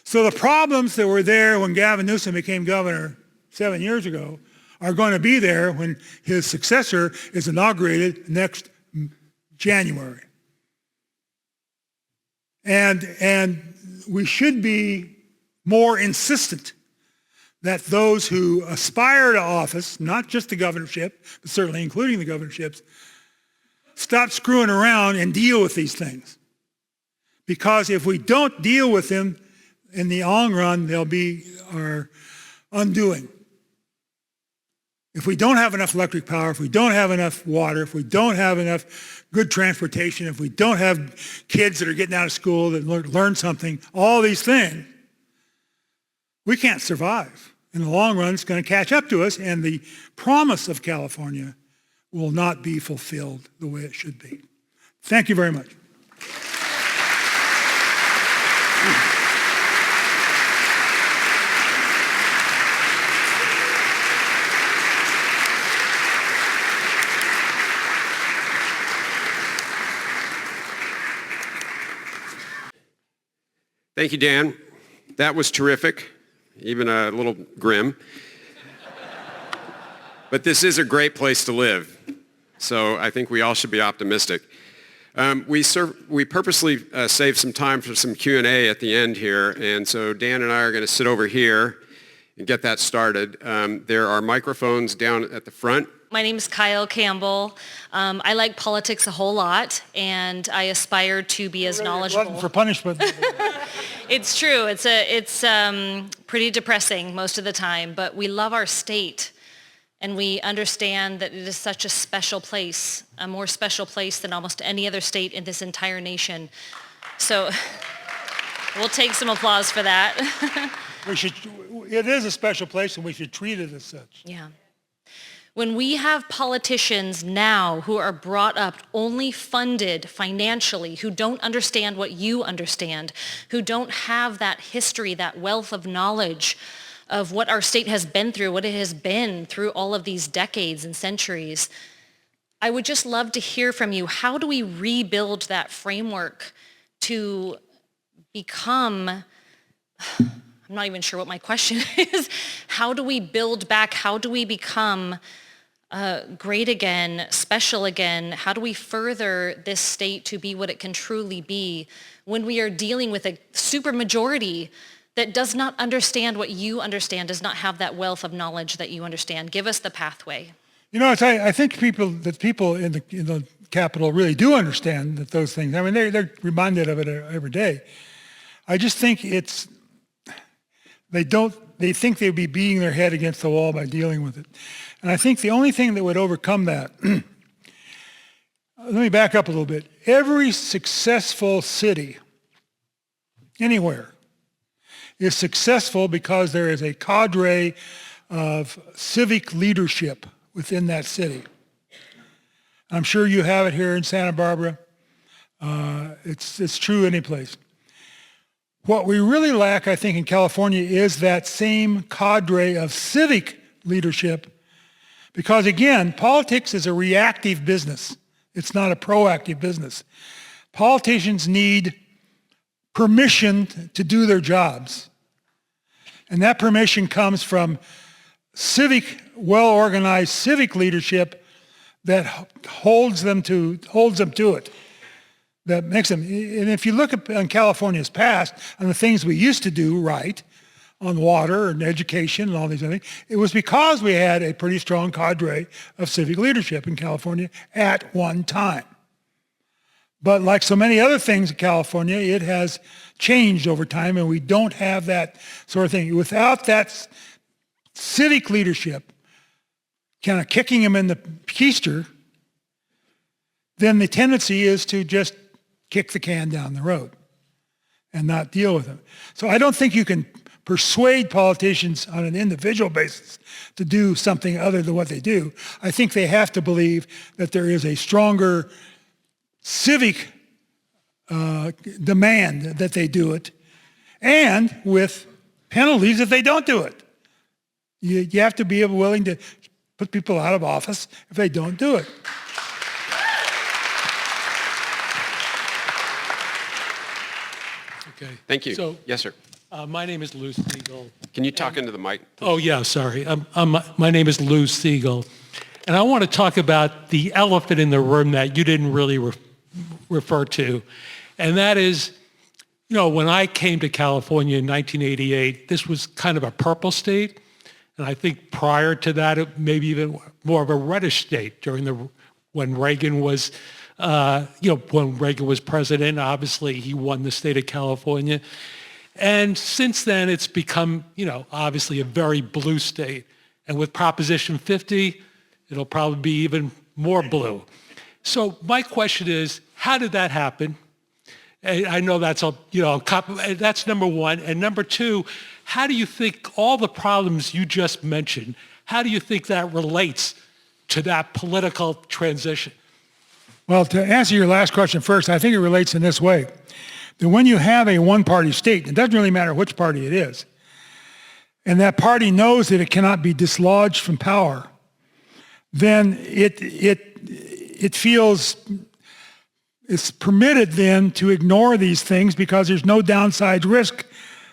So the problems that were there when Gavin Newsom became governor 7 years ago are going to be there when his successor is inaugurated next January. And we should be more insistent that those who aspire to office, not just the governorship, but certainly including the governorships, stop screwing around and deal with these things. Because if we don't deal with them, in the long run, they'll be our undoing. If we don't have enough electric power, if we don't have enough water, if we don't have enough good transportation, if we don't have kids that are getting out of school that learn something, all these things, we can't survive. In the long run, it's going to catch up to us, and the promise of California will not be fulfilled the way it should be. Thank you very much. Thank you, Dan. That was terrific, even a little grim. But this is a great place to live, so I think we all should be optimistic. We purposely saved some time for some Q&A at the end here, and so Dan and I are going to sit over here and get that started. There are microphones down at the front. My name is Kyle Campbell. I like politics a whole lot, and I aspire to be as knowledgeable. For punishment. It's true. It's pretty depressing most of the time, but we love our state, and we understand that it is such a special place, a more special place than almost any other state in this entire nation. So we'll take some applause for that. It is a special place, and we should treat it as such. Yeah. When we have politicians now who are brought up only funded financially, who don't understand what you understand, who don't have that history, that wealth of knowledge of what our state has been through, what it has been through all of these decades and centuries, I would just love to hear from you. How do we rebuild that framework to become, I'm not even sure what my question is. How do we build back? How do we become great again, special again? How do we further this state to be what it can truly be when we are dealing with a supermajority that does not understand what you understand, does not have that wealth of knowledge that you understand? Give us the pathway. You know, I think people in the Capitol really do understand that those things. I mean, they're reminded of it every day. I just think they think they'd be beating their head against the wall by dealing with it. And I think the only thing that would overcome that, let me back up a little bit. Every successful city, anywhere, is successful because there is a cadre of civic leadership within that city. I'm sure you have it here in Santa Barbara. It's true any place. What we really lack, I think, in California is that same cadre of civic leadership, because, again, politics is a reactive business. It's not a proactive business. Politicians need permission to do their jobs. And that permission comes from well-organized civic leadership that holds them to it. that makes them. And if you look at on California's past and the things we used to do right on water and education and all these other things, it was because we had a pretty strong cadre of civic leadership in California at one time. But like so many other things in California, it has changed over time, and we don't have that sort of thing. Without that civic leadership kind of kicking them in the keister, then the tendency is to just kick the can down the road and not deal with them. So I don't think you can persuade politicians on an individual basis to do something other than what they do. I think they have to believe that there is a stronger civic demand that they do it, and with penalties if they don't do it. You have to be willing to put people out of office if they don't do it. Okay. Thank you. So, yes, sir. my name is Lou Siegel. Can you talk into the mic? Oh, yeah, sorry. My name is Lou Siegel. And I want to talk about the elephant in the room that you didn't really refer to. And that is, you know, when I came to California in 1988, this was kind of a purple state. And I think prior to that, it maybe even more of a reddish state when Reagan was, when Reagan was president. Obviously, he won the state of California. And since then, it's become, obviously a very blue state. And with Proposition 50, it'll probably be even more blue. So my question is, how did that happen? And I know that's that's number one. And number two, how do you think all the problems you just mentioned, how do you think that relates to that political transition? Well, to answer your last question first, I think it relates in this way. That when you have a one-party state, it doesn't really matter which party it is, and that party knows that it cannot be dislodged from power, then it feels it's permitted then to ignore these things because there's no downside risk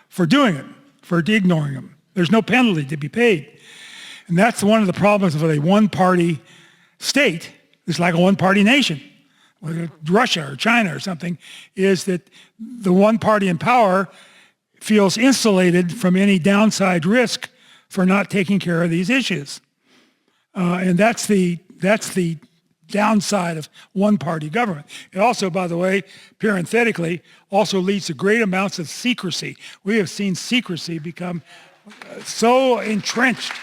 for doing it, for ignoring them. There's no penalty to be paid. And that's one of the problems of a one-party state. It's like a one-party nation, whether Russia or China or something, is that the one party in power feels insulated from any downside risk for not taking care of these issues. And that's the downside of one-party government. It also, by the way, parenthetically, also leads to great amounts of secrecy. We have seen secrecy become so entrenched.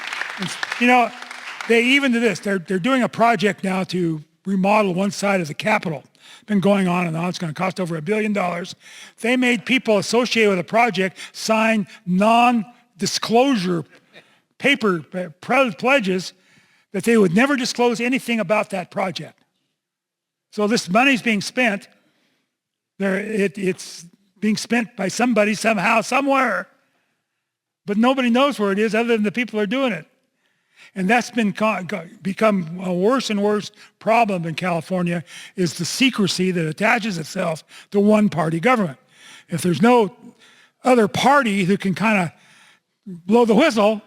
They even do this. They're doing a project now to remodel one side of the Capitol. It's been going on and on. It's going to cost over $1 billion. They made people associated with the project sign non-disclosure paper pledges that they would never disclose anything about that project. So this money's being spent. It's being spent by somebody, somehow, somewhere. But nobody knows where it is other than the people who are doing it. And that's become a worse and worse problem in California, is the secrecy that attaches itself to one-party government. If there's no other party who can kind of blow the whistle,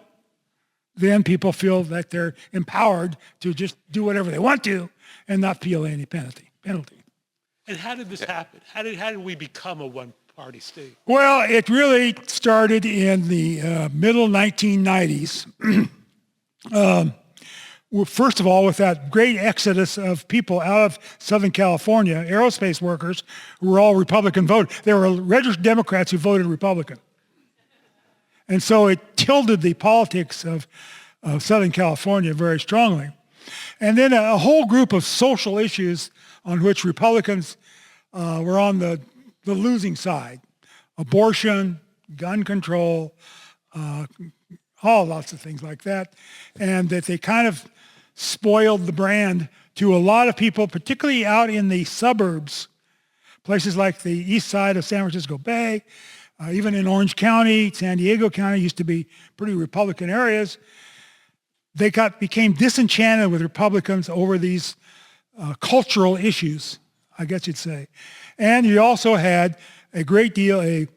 then people feel that they're empowered to just do whatever they want to and not feel any penalty. And how did this happen? How did we become a one-party state? Well, it really started in the middle 1990s. First of all, with that great exodus of people out of Southern California, aerospace workers who were all Republican voted. There were registered Democrats who voted Republican. And so it tilted the politics of Southern California very strongly. And then a whole group of social issues on which Republicans were on the losing side. Abortion, gun control, lots of things like that. And that they kind of spoiled the brand to a lot of people, particularly out in the suburbs, places like the east side of San Francisco Bay, even in Orange County, San Diego County used to be pretty Republican areas. They became disenchanted with Republicans over these cultural issues, I guess you'd say. And you also had a great deal, a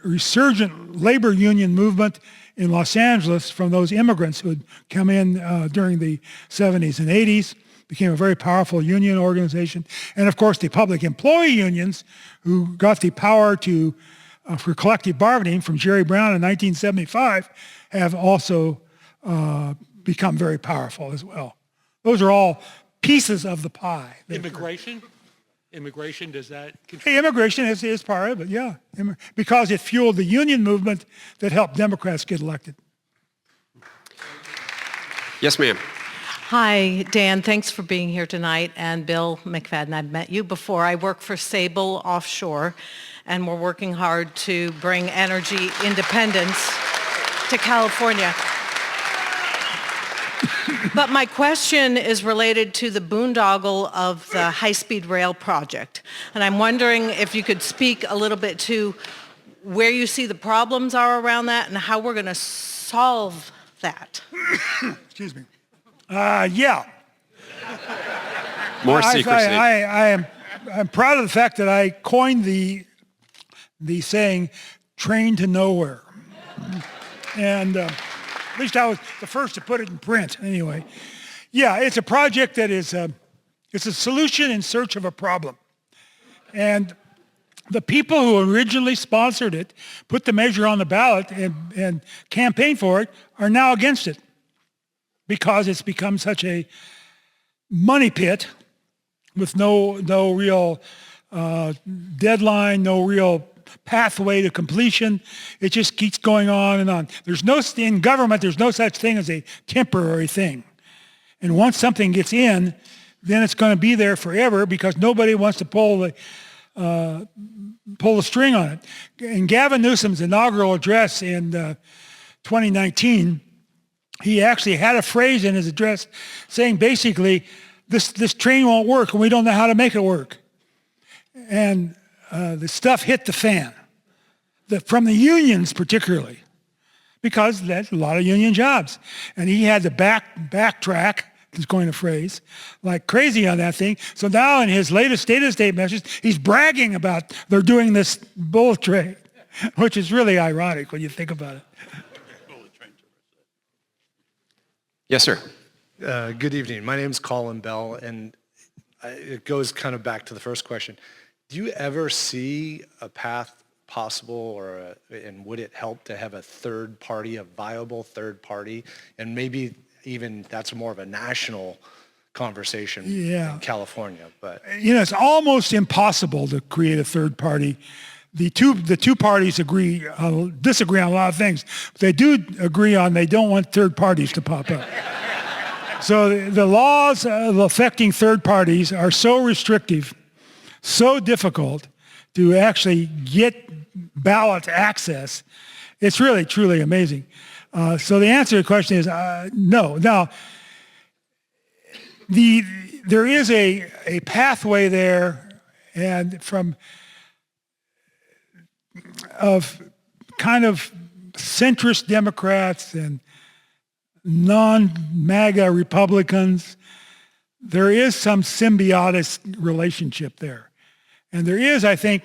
resurgent labor union movement in Los Angeles from those immigrants who had come in during the 70s and 80s became a very powerful union organization. And of course, the public employee unions, who got the power to for collective bargaining from Jerry Brown in 1975, have also become very powerful as well. Those are all pieces of the pie. Immigration? Immigration, does that contribute? Hey, immigration is part of it, yeah. Because it fueled the union movement that helped Democrats get elected. Yes, ma'am. Hi, Dan. Thanks for being here tonight. And Bill McFadden, I've met you before. I work for Sable Offshore, and we're working hard to bring energy independence to California. But my question is related to the boondoggle of the high-speed rail project. And I'm wondering if you could speak a little bit to where you see the problems are around that and how we're going to solve that. Excuse me. Yeah. More secrecy. I'm proud of the fact that I coined the saying, train to nowhere. And at least I was the first to put it in print anyway. Yeah, it's a project that is, it's a solution in search of a problem. And the people who originally sponsored it, put the measure on the ballot and campaigned for it, are now against it because it's become such a money pit with no real deadline, no real pathway to completion. It just keeps going on and on. In government, there's no such thing as a temporary thing. And once something gets in, then it's going to be there forever because nobody wants to pull the string on it. In Gavin Newsom's inaugural address in 2019, he actually had a phrase in his address saying basically, this train won't work and we don't know how to make it work. And the stuff hit the fan, from the unions particularly, because there's a lot of union jobs. And he had to backtrack, to coin a phrase, like crazy on that thing. So now in his latest State of the State message, he's bragging about they're doing this bullet train, which is really ironic when you think about it. Yes, sir. Good evening. My name is Colin Bell, and it goes kind of back to the first question. Do you ever see a path possible, and would it help to have a third party, a viable third party, and maybe even that's more of a national conversation in California? But it's almost impossible to create a third party. The two parties disagree on a lot of things. But they do agree on they don't want third parties to pop up. So the laws affecting third parties are so restrictive, so difficult to actually get ballot access. It's really, truly amazing. So the answer to the question is no. Now, there is a pathway there, and of kind of centrist Democrats and non-MAGA Republicans. There is some symbiotic relationship there. And there is, I think,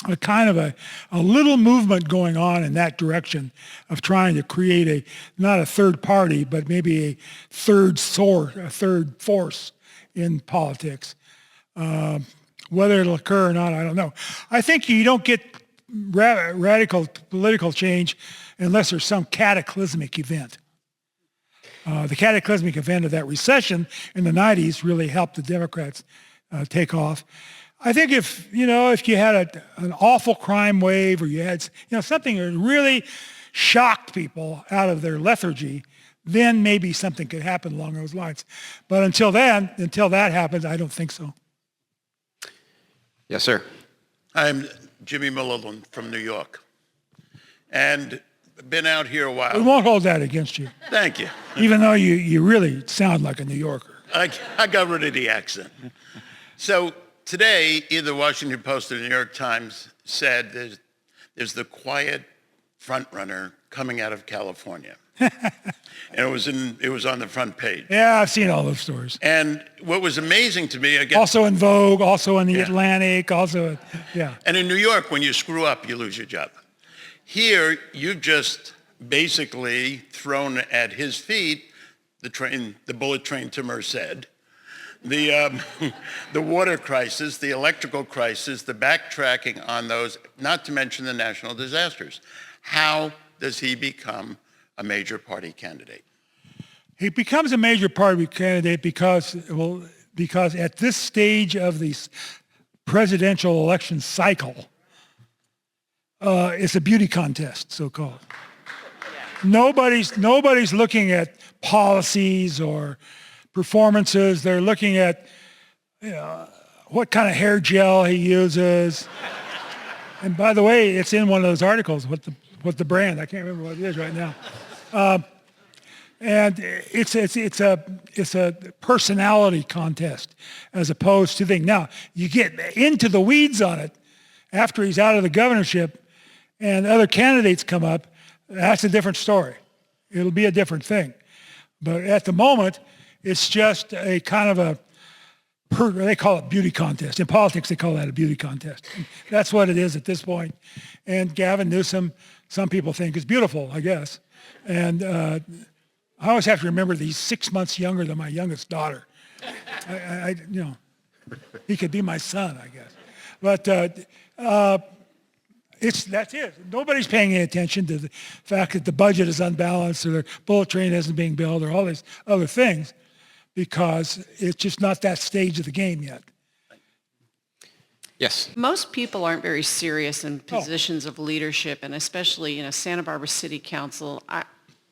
a kind of a little movement going on in that direction of trying to create not a third party, but maybe a third force in politics. Whether it'll occur or not, I don't know. I think you don't get radical political change unless there's some cataclysmic event. The cataclysmic event of that recession in the 90s really helped the Democrats take off. I think if you had an awful crime wave, or you had something that really shocked people out of their lethargy, then maybe something could happen along those lines. But until that happens, I don't think so. Yes, sir. I'm Jimmy Milliland from New York, and been out here a while. We won't hold that against you. Thank you. Even though you really sound like a New Yorker. I got rid of the accent. So today, either Washington Post or the New York Times said there's the quiet front runner coming out of California. And it was on the front page. Yeah, I've seen all those stories. And what was amazing to me, again, also in Vogue, also in the Atlantic, also, yeah. And in New York, when you screw up, you lose your job. Here, you've just basically thrown at his feet the bullet train to Merced, the, the water crisis, the electrical crisis, the backtracking on those, not to mention the national disasters. How does he become a major party candidate? He becomes a major party candidate because at this stage of the presidential election cycle, it's a beauty contest, so-called. Nobody's looking at policies or performances. They're looking at what kind of hair gel he uses. And by the way, it's in one of those articles, what the brand, I can't remember what it is right now. And it's a personality contest as opposed to thing. Now, you get into the weeds on it after he's out of the governorship and other candidates come up, that's a different story. It'll be a different thing. But at the moment, it's just a kind of they call it beauty contest. In politics, they call that a beauty contest. And that's what it is at this point. And Gavin Newsom, some people think is beautiful, I guess. And I always have to remember that he's 6 months younger than my youngest daughter. He could be my son, I guess. But that's it. Nobody's paying any attention to the fact that the budget is unbalanced or the bullet train isn't being built or all these other things because it's just not that stage of the game yet. Yes. Most people aren't very serious in positions of leadership, and especially, Santa Barbara City Council.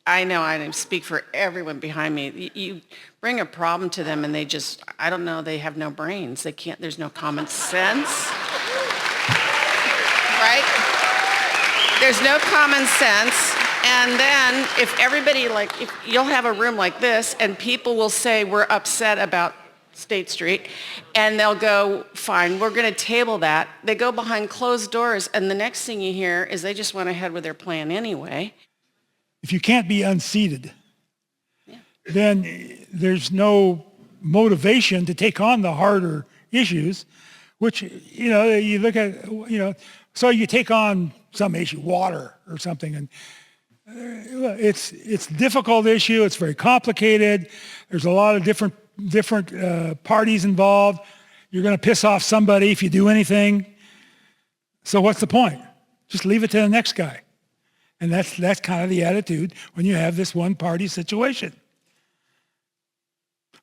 I know I don't speak for everyone behind me. You bring a problem to them and they just, I don't know, they have no brains. There's no common sense. Right? There's no common sense. And then if everybody, if you'll have a room like this and people will say we're upset about State Street, and they'll go, fine, we're going to table that. They go behind closed doors, and the next thing you hear is they just went ahead with their plan anyway. If you can't be unseated, then there's no motivation to take on the harder issues, which, you look at, so you take on some issue, water or something, and it's a difficult issue. It's very complicated. There's a lot of different parties involved. You're going to piss off somebody if you do anything. So what's the point? Just leave it to the next guy. And that's kind of the attitude when you have this one-party situation.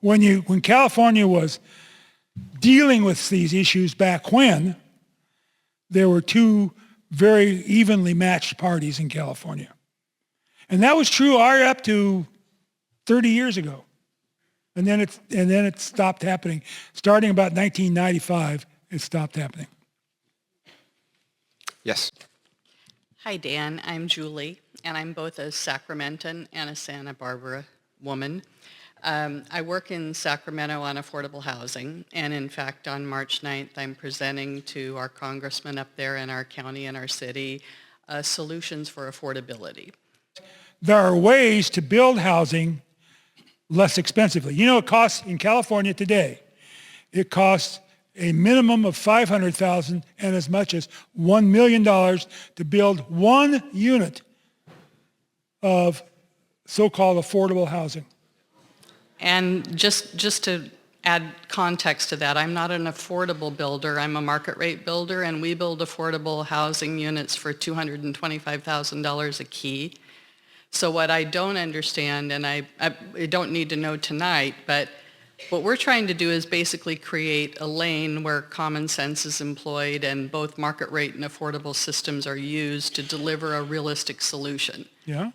When California was dealing with these issues back when, there were two very evenly matched parties in California. And that was true up to 30 years ago. And then it stopped happening. Starting about 1995, it stopped happening. Yes. Hi, Dan. I'm Julie, and I'm both a Sacramentan and a Santa Barbara woman. I work in Sacramento on affordable housing, and in fact, on March 9th, I'm presenting to our congressman up there in our county and our city solutions for affordability. There are ways to build housing less expensively. It costs in California today, it costs a minimum of $500,000 and as much as $1 million to build one unit of so-called affordable housing. And just to add context to that, I'm not an affordable builder. I'm a market rate builder, and we build affordable housing units for $225,000 a key. So what I don't understand, and I don't need to know tonight, but what we're trying to do is basically create a lane where common sense is employed and both market rate and affordable systems are used to deliver a realistic solution. Yeah.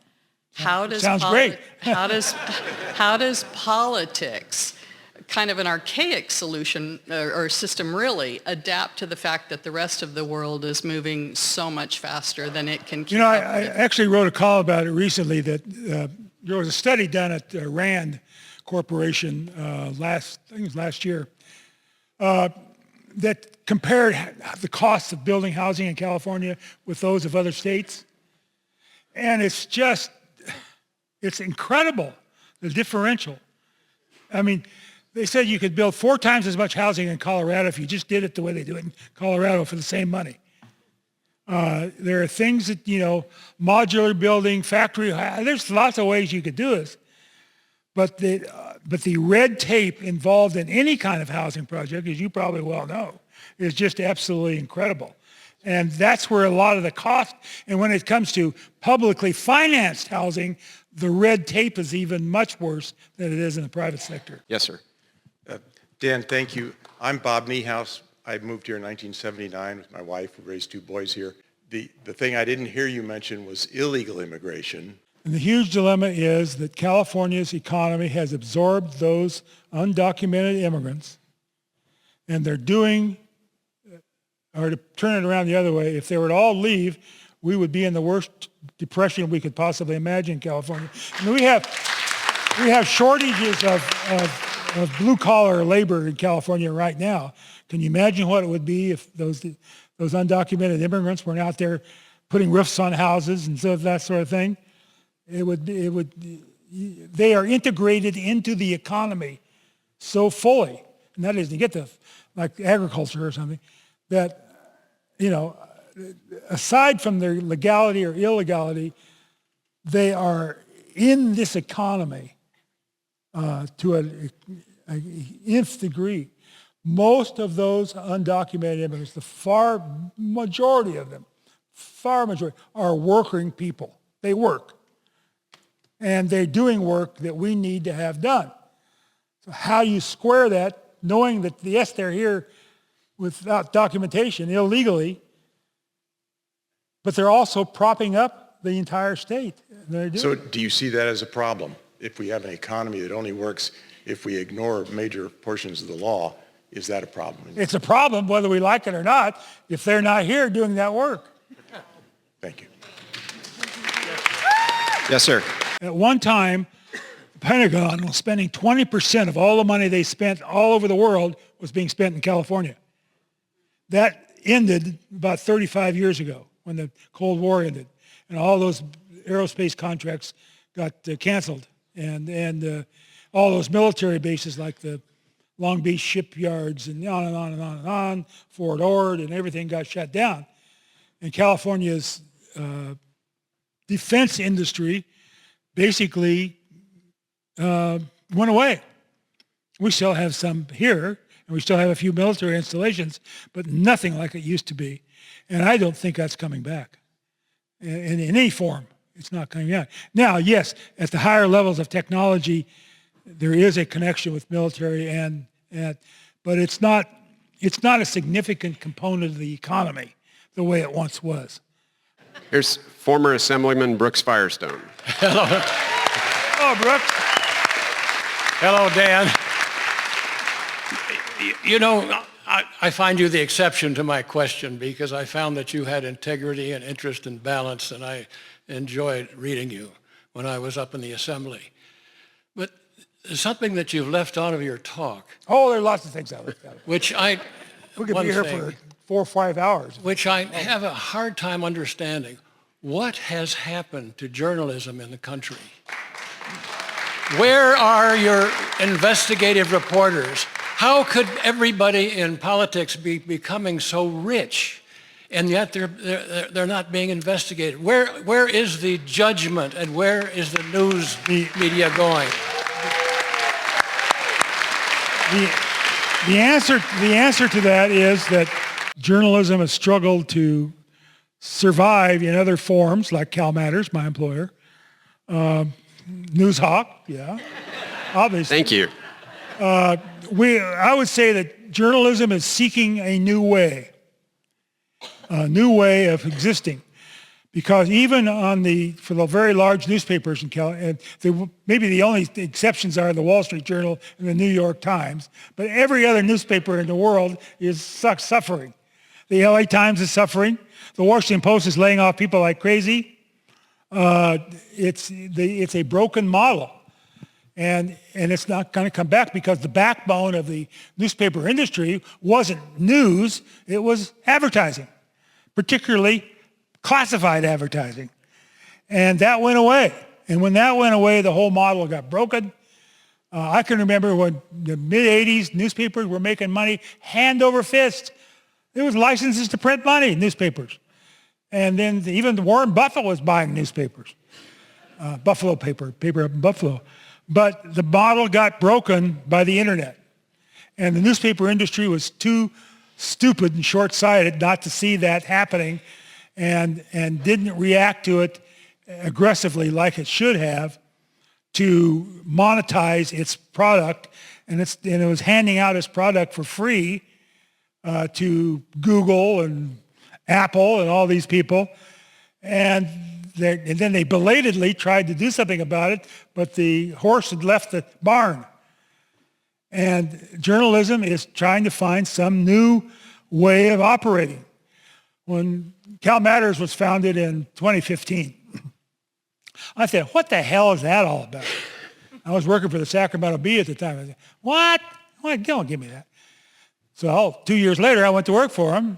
Sounds great. how does politics, kind of an archaic solution or system really, adapt to the fact that the rest of the world is moving so much faster than it can keep up I with? actually wrote a call about it recently that there was a study done at RAND Corporation last year that compared the costs of building housing in California with those of other states. And it's incredible, the differential. I mean, they said you could build 4 times as much housing in Colorado if you just did it the way they do it in Colorado for the same money. There are things that, modular building, factory, there's lots of ways you could do this. But But the red tape involved in any kind of housing project, as you probably well know, is just absolutely incredible. And that's where a lot of the cost, and when it comes to publicly financed housing, the red tape is even much worse than it is in the private sector. Yes, sir. Dan, thank you. I'm Bob Niehaus. I moved here in 1979 with my wife. We raised 2 boys here. The thing I didn't hear you mention was illegal immigration. And the huge dilemma is that California's economy has absorbed those undocumented immigrants, and they're doing, or to turn it around the other way, if they were to all leave, we would be in the worst depression we could possibly imagine in California. I mean, we have shortages of blue-collar labor in California right now. Can you imagine what it would be if those undocumented immigrants weren't out there putting roofs on houses and so that sort of thing? They are integrated into the economy so fully, and that is to get to like agriculture or something, that, you know, aside from their legality or illegality, they are in this economy to an nth degree. Most of those undocumented immigrants, the far majority of them, are working people. They work. And they're doing work that we need to have done. So how you square that, knowing that, yes, they're here without documentation, illegally, but they're also propping up the entire state. So do you see that as a problem? If we have an economy that only works if we ignore major portions of the law, is that a problem? It's a problem whether we like it or not if they're not here doing that work. Thank you. Yes, sir. At one time, the Pentagon was spending 20% of all the money they spent all over the world was being spent in California. That ended about 35 years ago when the Cold War ended, and all those aerospace contracts got canceled, and all those military bases like the Long Beach shipyards and on and on and on and on, Fort Ord, and everything got shut down. And California's defense industry basically went away. We still have some here, and we still have a few military installations, but nothing like it used to be. And I don't think that's coming back in any form. It's not coming back. Now, yes, at the higher levels of technology, there is a connection with military, but it's not a significant component of the economy the way it once was. Here's former Assemblyman Brooks Firestone. Hello. Oh, Brooks. Hello, Dan. You know, I find you the exception to my question because I found that you had integrity and interest and balance, and I enjoyed reading you when I was up in the Assembly. But there's something that you've left out of your talk. Oh, there are lots of things I left out. We could be here for 4 or 5 hours. Which I have a hard time understanding. What has happened to journalism in the country? Where are your investigative reporters? How could everybody in politics be becoming so rich, and yet they're not being investigated? Where is the judgment, and where is the news media going? The answer to that is that journalism has struggled to survive in other forms, like Cal Matters, my employer, News Hawk, yeah, obviously. Thank you. I would say that journalism is seeking a new way of existing. Because even for the very large newspapers in California, maybe the only exceptions are the Wall Street Journal and the New York Times, but every other newspaper in the world is suffering. The LA Times is suffering. The Washington Post is laying off people like crazy. It's a broken model. And it's not going to come back because the backbone of the newspaper industry wasn't news, it was advertising, particularly classified advertising. And that went away. And when that went away, the whole model got broken. I can remember when the mid-'80s newspapers were making money hand over fist. There was licenses to print money in newspapers. And then even Warren Buffett was buying newspapers. Buffalo paper up in Buffalo. But the model got broken by the internet. And the newspaper industry was too stupid and short-sighted not to see that happening and didn't react to it aggressively like it should have to monetize its product. And it was handing out its product for free to Google and Apple and all these people. And then they belatedly tried to do something about it, but the horse had left the barn. And journalism is trying to find some new way of operating. When Cal Matters was founded in 2015, I said, what the hell is that all about? I was working for the Sacramento Bee at the time. I said, what? Don't give me that. So 2 years later, I went to work for them.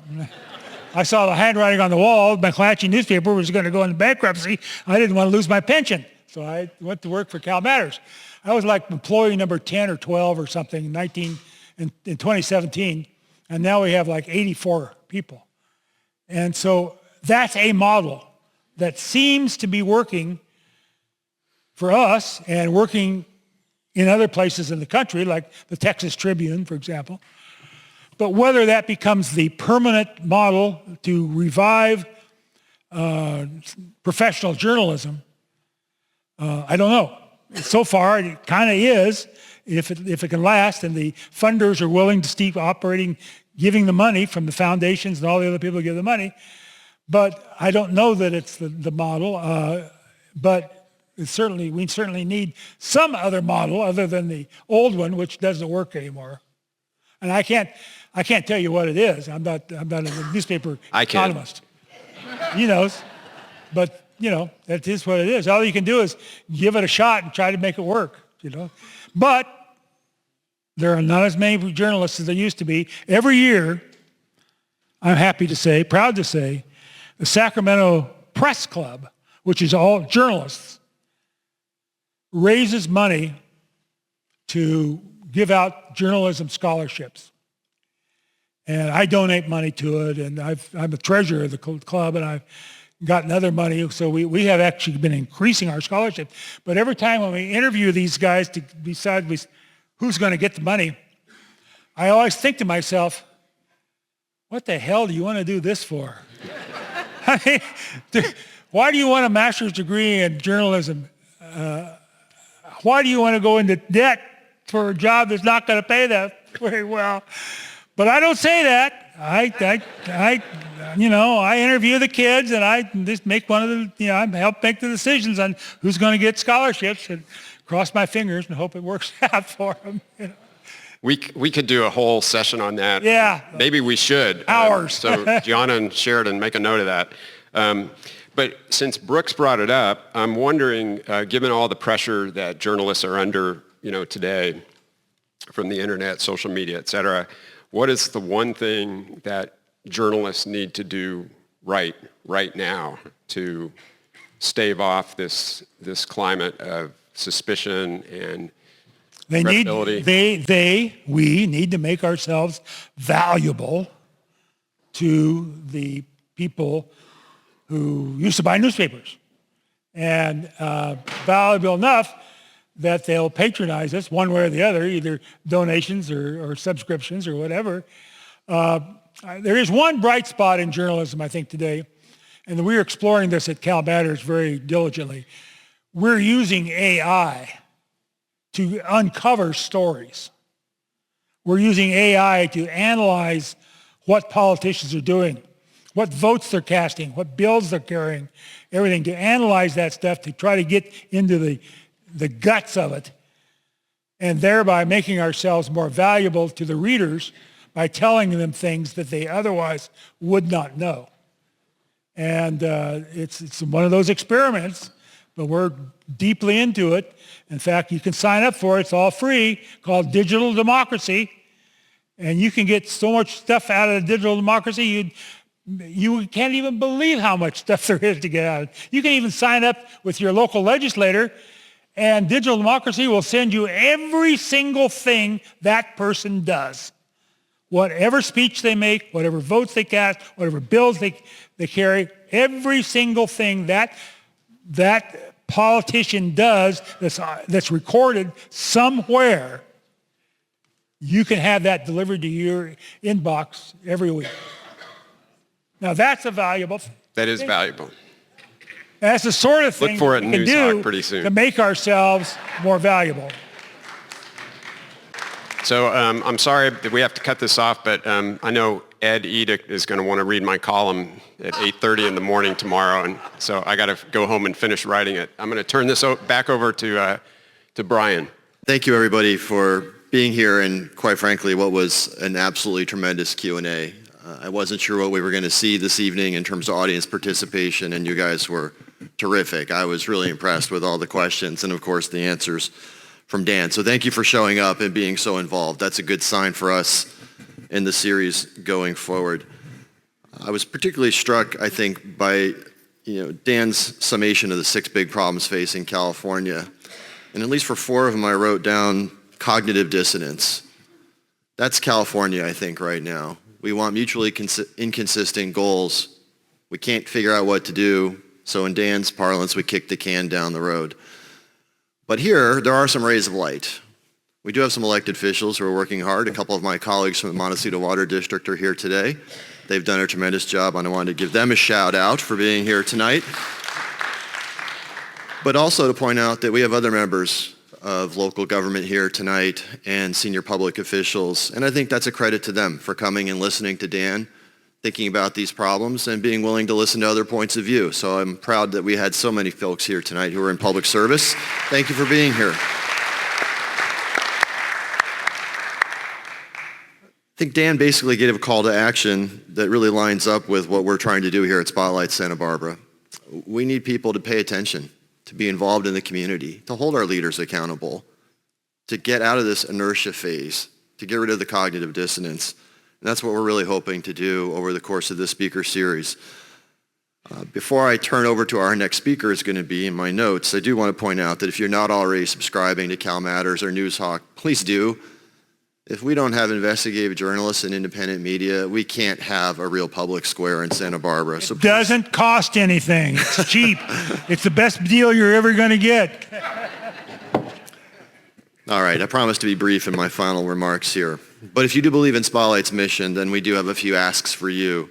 I saw the handwriting on the wall. McClatchy newspaper was going to go into bankruptcy. I didn't want to lose my pension. So I went to work for Cal Matters. I was like employee number 10 or 12 or something in 2017. And now we have like 84 people. And so that's a model that seems to be working for us and working in other places in the country, like the Texas Tribune, for example. But whether that becomes the permanent model to revive professional journalism, I don't know. So far, it kind of is, if it can last, and the funders are willing to keep operating, giving the money from the foundations and all the other people who give the money. But I don't know that it's the model. But we certainly need some other model other than the old one, which doesn't work anymore. And I can't tell you what it is. I'm not a newspaper economist. He knows, but that is what it is. All you can do is give it a shot and try to make it work. But there are not as many journalists as there used to be. Every year, I'm happy to say, proud to say, the Sacramento Press Club, which is all journalists, raises money to give out journalism scholarships. And I donate money to it, and I'm a treasurer of the club, and I've gotten other money, so we have actually been increasing our scholarship. But every time when we interview these guys to decide who's going to get the money, I always think to myself, what the hell do you want to do this for? I mean, why do you want a master's degree in journalism? Why do you want to go into debt for a job that's not going to pay that very well? But I don't say that. I interview the kids, and I just make I help make the decisions on who's going to get scholarships, and cross my fingers and hope it works out for them. We could do a whole session on that. Yeah. Maybe we should. Hours. So Gianna and Sheridan, make a note of that. But since Brooks brought it up, I'm wondering, given all the pressure that journalists are under, today from the internet, social media, et cetera, what is the one thing that journalists need to do right now to stave off this climate of suspicion and credibility? We need to make ourselves valuable to the people who used to buy newspapers, and valuable enough that they'll patronize us one way or the other, either donations or subscriptions or whatever. There is one bright spot in journalism, I think, today, and we're exploring this at Cal Matters very diligently. We're using AI to uncover stories. We're using AI to analyze what politicians are doing, what votes they're casting, what bills they're carrying, everything, to analyze that stuff, to try to get into the guts of it, and thereby making ourselves more valuable to the readers by telling them things that they otherwise would not know. And it's one of those experiments, but we're deeply into it. In fact, you can sign up for it. It's all free, called Digital Democracy. And you can get so much stuff out of the digital democracy, you can't even believe how much stuff there is to get out of it. You can even sign up with your local legislator, and Digital Democracy will send you every single thing that person does. Whatever speech they make, whatever votes they cast, whatever bills they carry, every single thing that politician does that's recorded somewhere, you can have that delivered to your inbox every week. Now that's a valuable thing. That is valuable. That's the sort of thing Look for it we in can News Hawk do pretty soon. to make ourselves more valuable. So I'm sorry that we have to cut this off, but I know Ed Edict is going to want to read my column at 8:30 in the morning tomorrow, and so I got to go home and finish writing it. I'm going to turn this back over to Brian. Thank you, everybody, for being here, and quite frankly, what was an absolutely tremendous Q&A. I wasn't sure what we were going to see this evening in terms of audience participation, and you guys were terrific. I was really impressed with all the questions and, of course, the answers from Dan. So thank you for showing up and being so involved. That's a good sign for us in the series going forward. I was particularly struck, I think, by Dan's summation of the 6 big problems facing California. And at least for 4 of them, I wrote down cognitive dissonance. That's California, I think, right now. We want mutually inconsistent goals. We can't figure out what to do. So in Dan's parlance, we kick the can down the road. But here, there are some rays of light. We do have some elected officials who are working hard. A couple of my colleagues from the Montecito Water District are here today. They've done a tremendous job, and I wanted to give them a shout out for being here tonight. But also to point out that we have other members of local government here tonight and senior public officials, and I think that's a credit to them for coming and listening to Dan, thinking about these problems, and being willing to listen to other points of view. So I'm proud that we had so many folks here tonight who are in public service. Thank you for being here. I think Dan basically gave a call to action that really lines up with what we're trying to do here at Spotlight Santa Barbara. We need people to pay attention, to be involved in the community, to hold our leaders accountable, to get out of this inertia phase, to get rid of the cognitive dissonance. And that's what we're really hoping to do over the course of this speaker series. Before I turn over to our next speaker is going to be in my notes, I do want to point out that if you're not already subscribing to Cal Matters or News Hawk, please do. If we don't have investigative journalists and independent media, we can't have a real public square in Santa Barbara. So it doesn't cost anything. It's cheap. It's the best deal you're ever going to get. All right, I promise to be brief in my final remarks here. But if you do believe in Spotlight's mission, then we do have a few asks for you.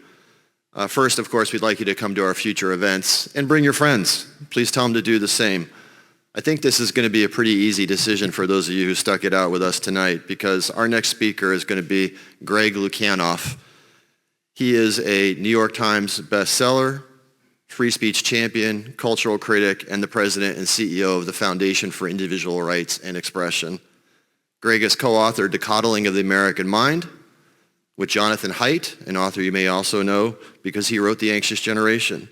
First, of course, we'd like you to come to our future events and bring your friends. Please tell them to do the same. I think this is going to be a pretty easy decision for those of you who stuck it out with us tonight, because our next speaker is going to be Greg Lukianoff. He is a New York Times bestseller, free speech champion, cultural critic, and the president and CEO of the Foundation for Individual Rights and Expression. Greg has co-authored The Coddling of the American Mind with Jonathan Haidt, an author you may also know because he wrote The Anxious Generation.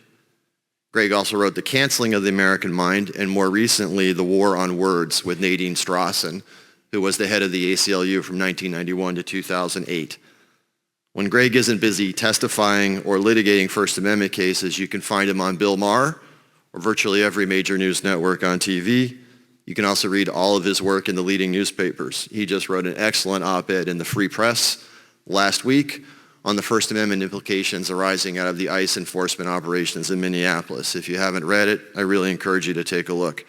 Greg also wrote The Canceling of the American Mind, and more recently, The War on Words with Nadine Strossen, who was the head of the ACLU from 1991 to 2008. When Greg isn't busy testifying or litigating First Amendment cases, you can find him on Bill Maher or virtually every major news network on TV. You can also read all of his work in the leading newspapers. He just wrote an excellent op-ed in the Free Press last week on the First Amendment implications arising out of the ICE enforcement operations in Minneapolis. If you haven't read it, I really encourage you to take a look.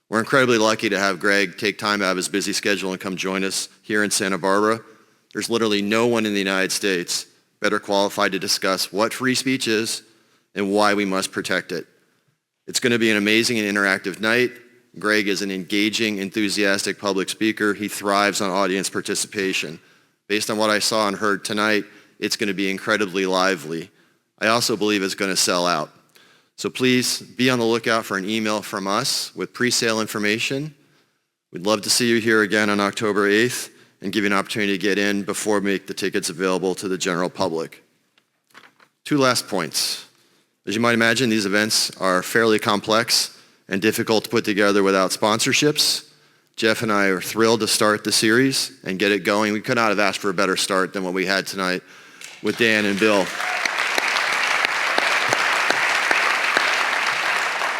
We're incredibly lucky to have Greg take time out of his busy schedule and come join us here in Santa Barbara. There's literally no one in the United States better qualified to discuss what free speech is and why we must protect it. It's going to be an amazing and interactive night. Greg is an engaging, enthusiastic public speaker. He thrives on audience participation. Based on what I saw and heard tonight, it's going to be incredibly lively. I also believe it's going to sell out. So please be on the lookout for an email from us with pre-sale information. We'd love to see you here again on October 8th and give you an opportunity to get in before we make the tickets available to the general public. 2 last points. As you might imagine, these events are fairly complex and difficult to put together without sponsorships. Jeff and I are thrilled to start the series and get it going. We could not have asked for a better start than what we had tonight with Dan and Bill.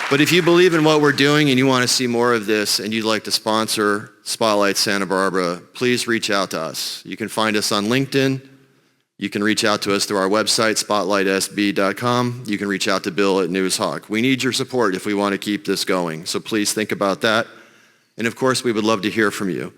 But if you believe in what we're doing and you want to see more of this and you'd like to sponsor Spotlight Santa Barbara, please reach out to us. You can find us on LinkedIn. You can reach out to us through our website, spotlightsb.com. You can reach out to Bill at NewsHawk. We need your support if we want to keep this going, so please think about that. And of course, we would love to hear from you.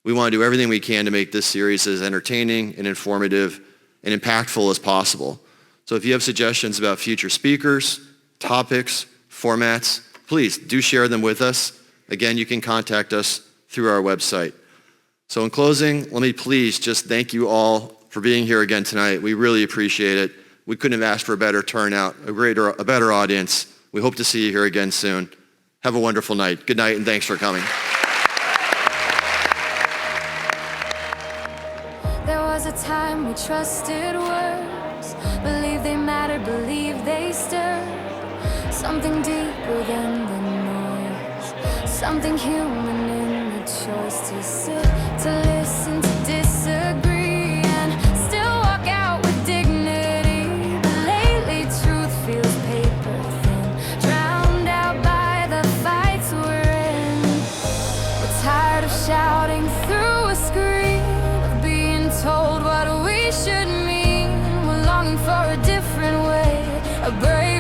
We want to do everything we can to make this series as entertaining and informative and impactful as possible. So if you have suggestions about future speakers, topics, formats, please do share them with us. Again, you can contact us through our website. So in closing, let me please just thank you all for being here again tonight. We really appreciate it. We couldn't have asked for a better turnout, a better audience. We hope to see you here again soon. Have a wonderful night. Good night, and thanks for coming. There was a time we trusted words, believed they mattered, believed they stirred. Something deeper than the noise, something human in the choice to sit, to listen, to disagree, and still walk out with dignity. But lately truth feels paper thin, drowned out by the fights we're in. We're tired of shouting through a screen, of being told what we should mean. We're longing for a different way, a break.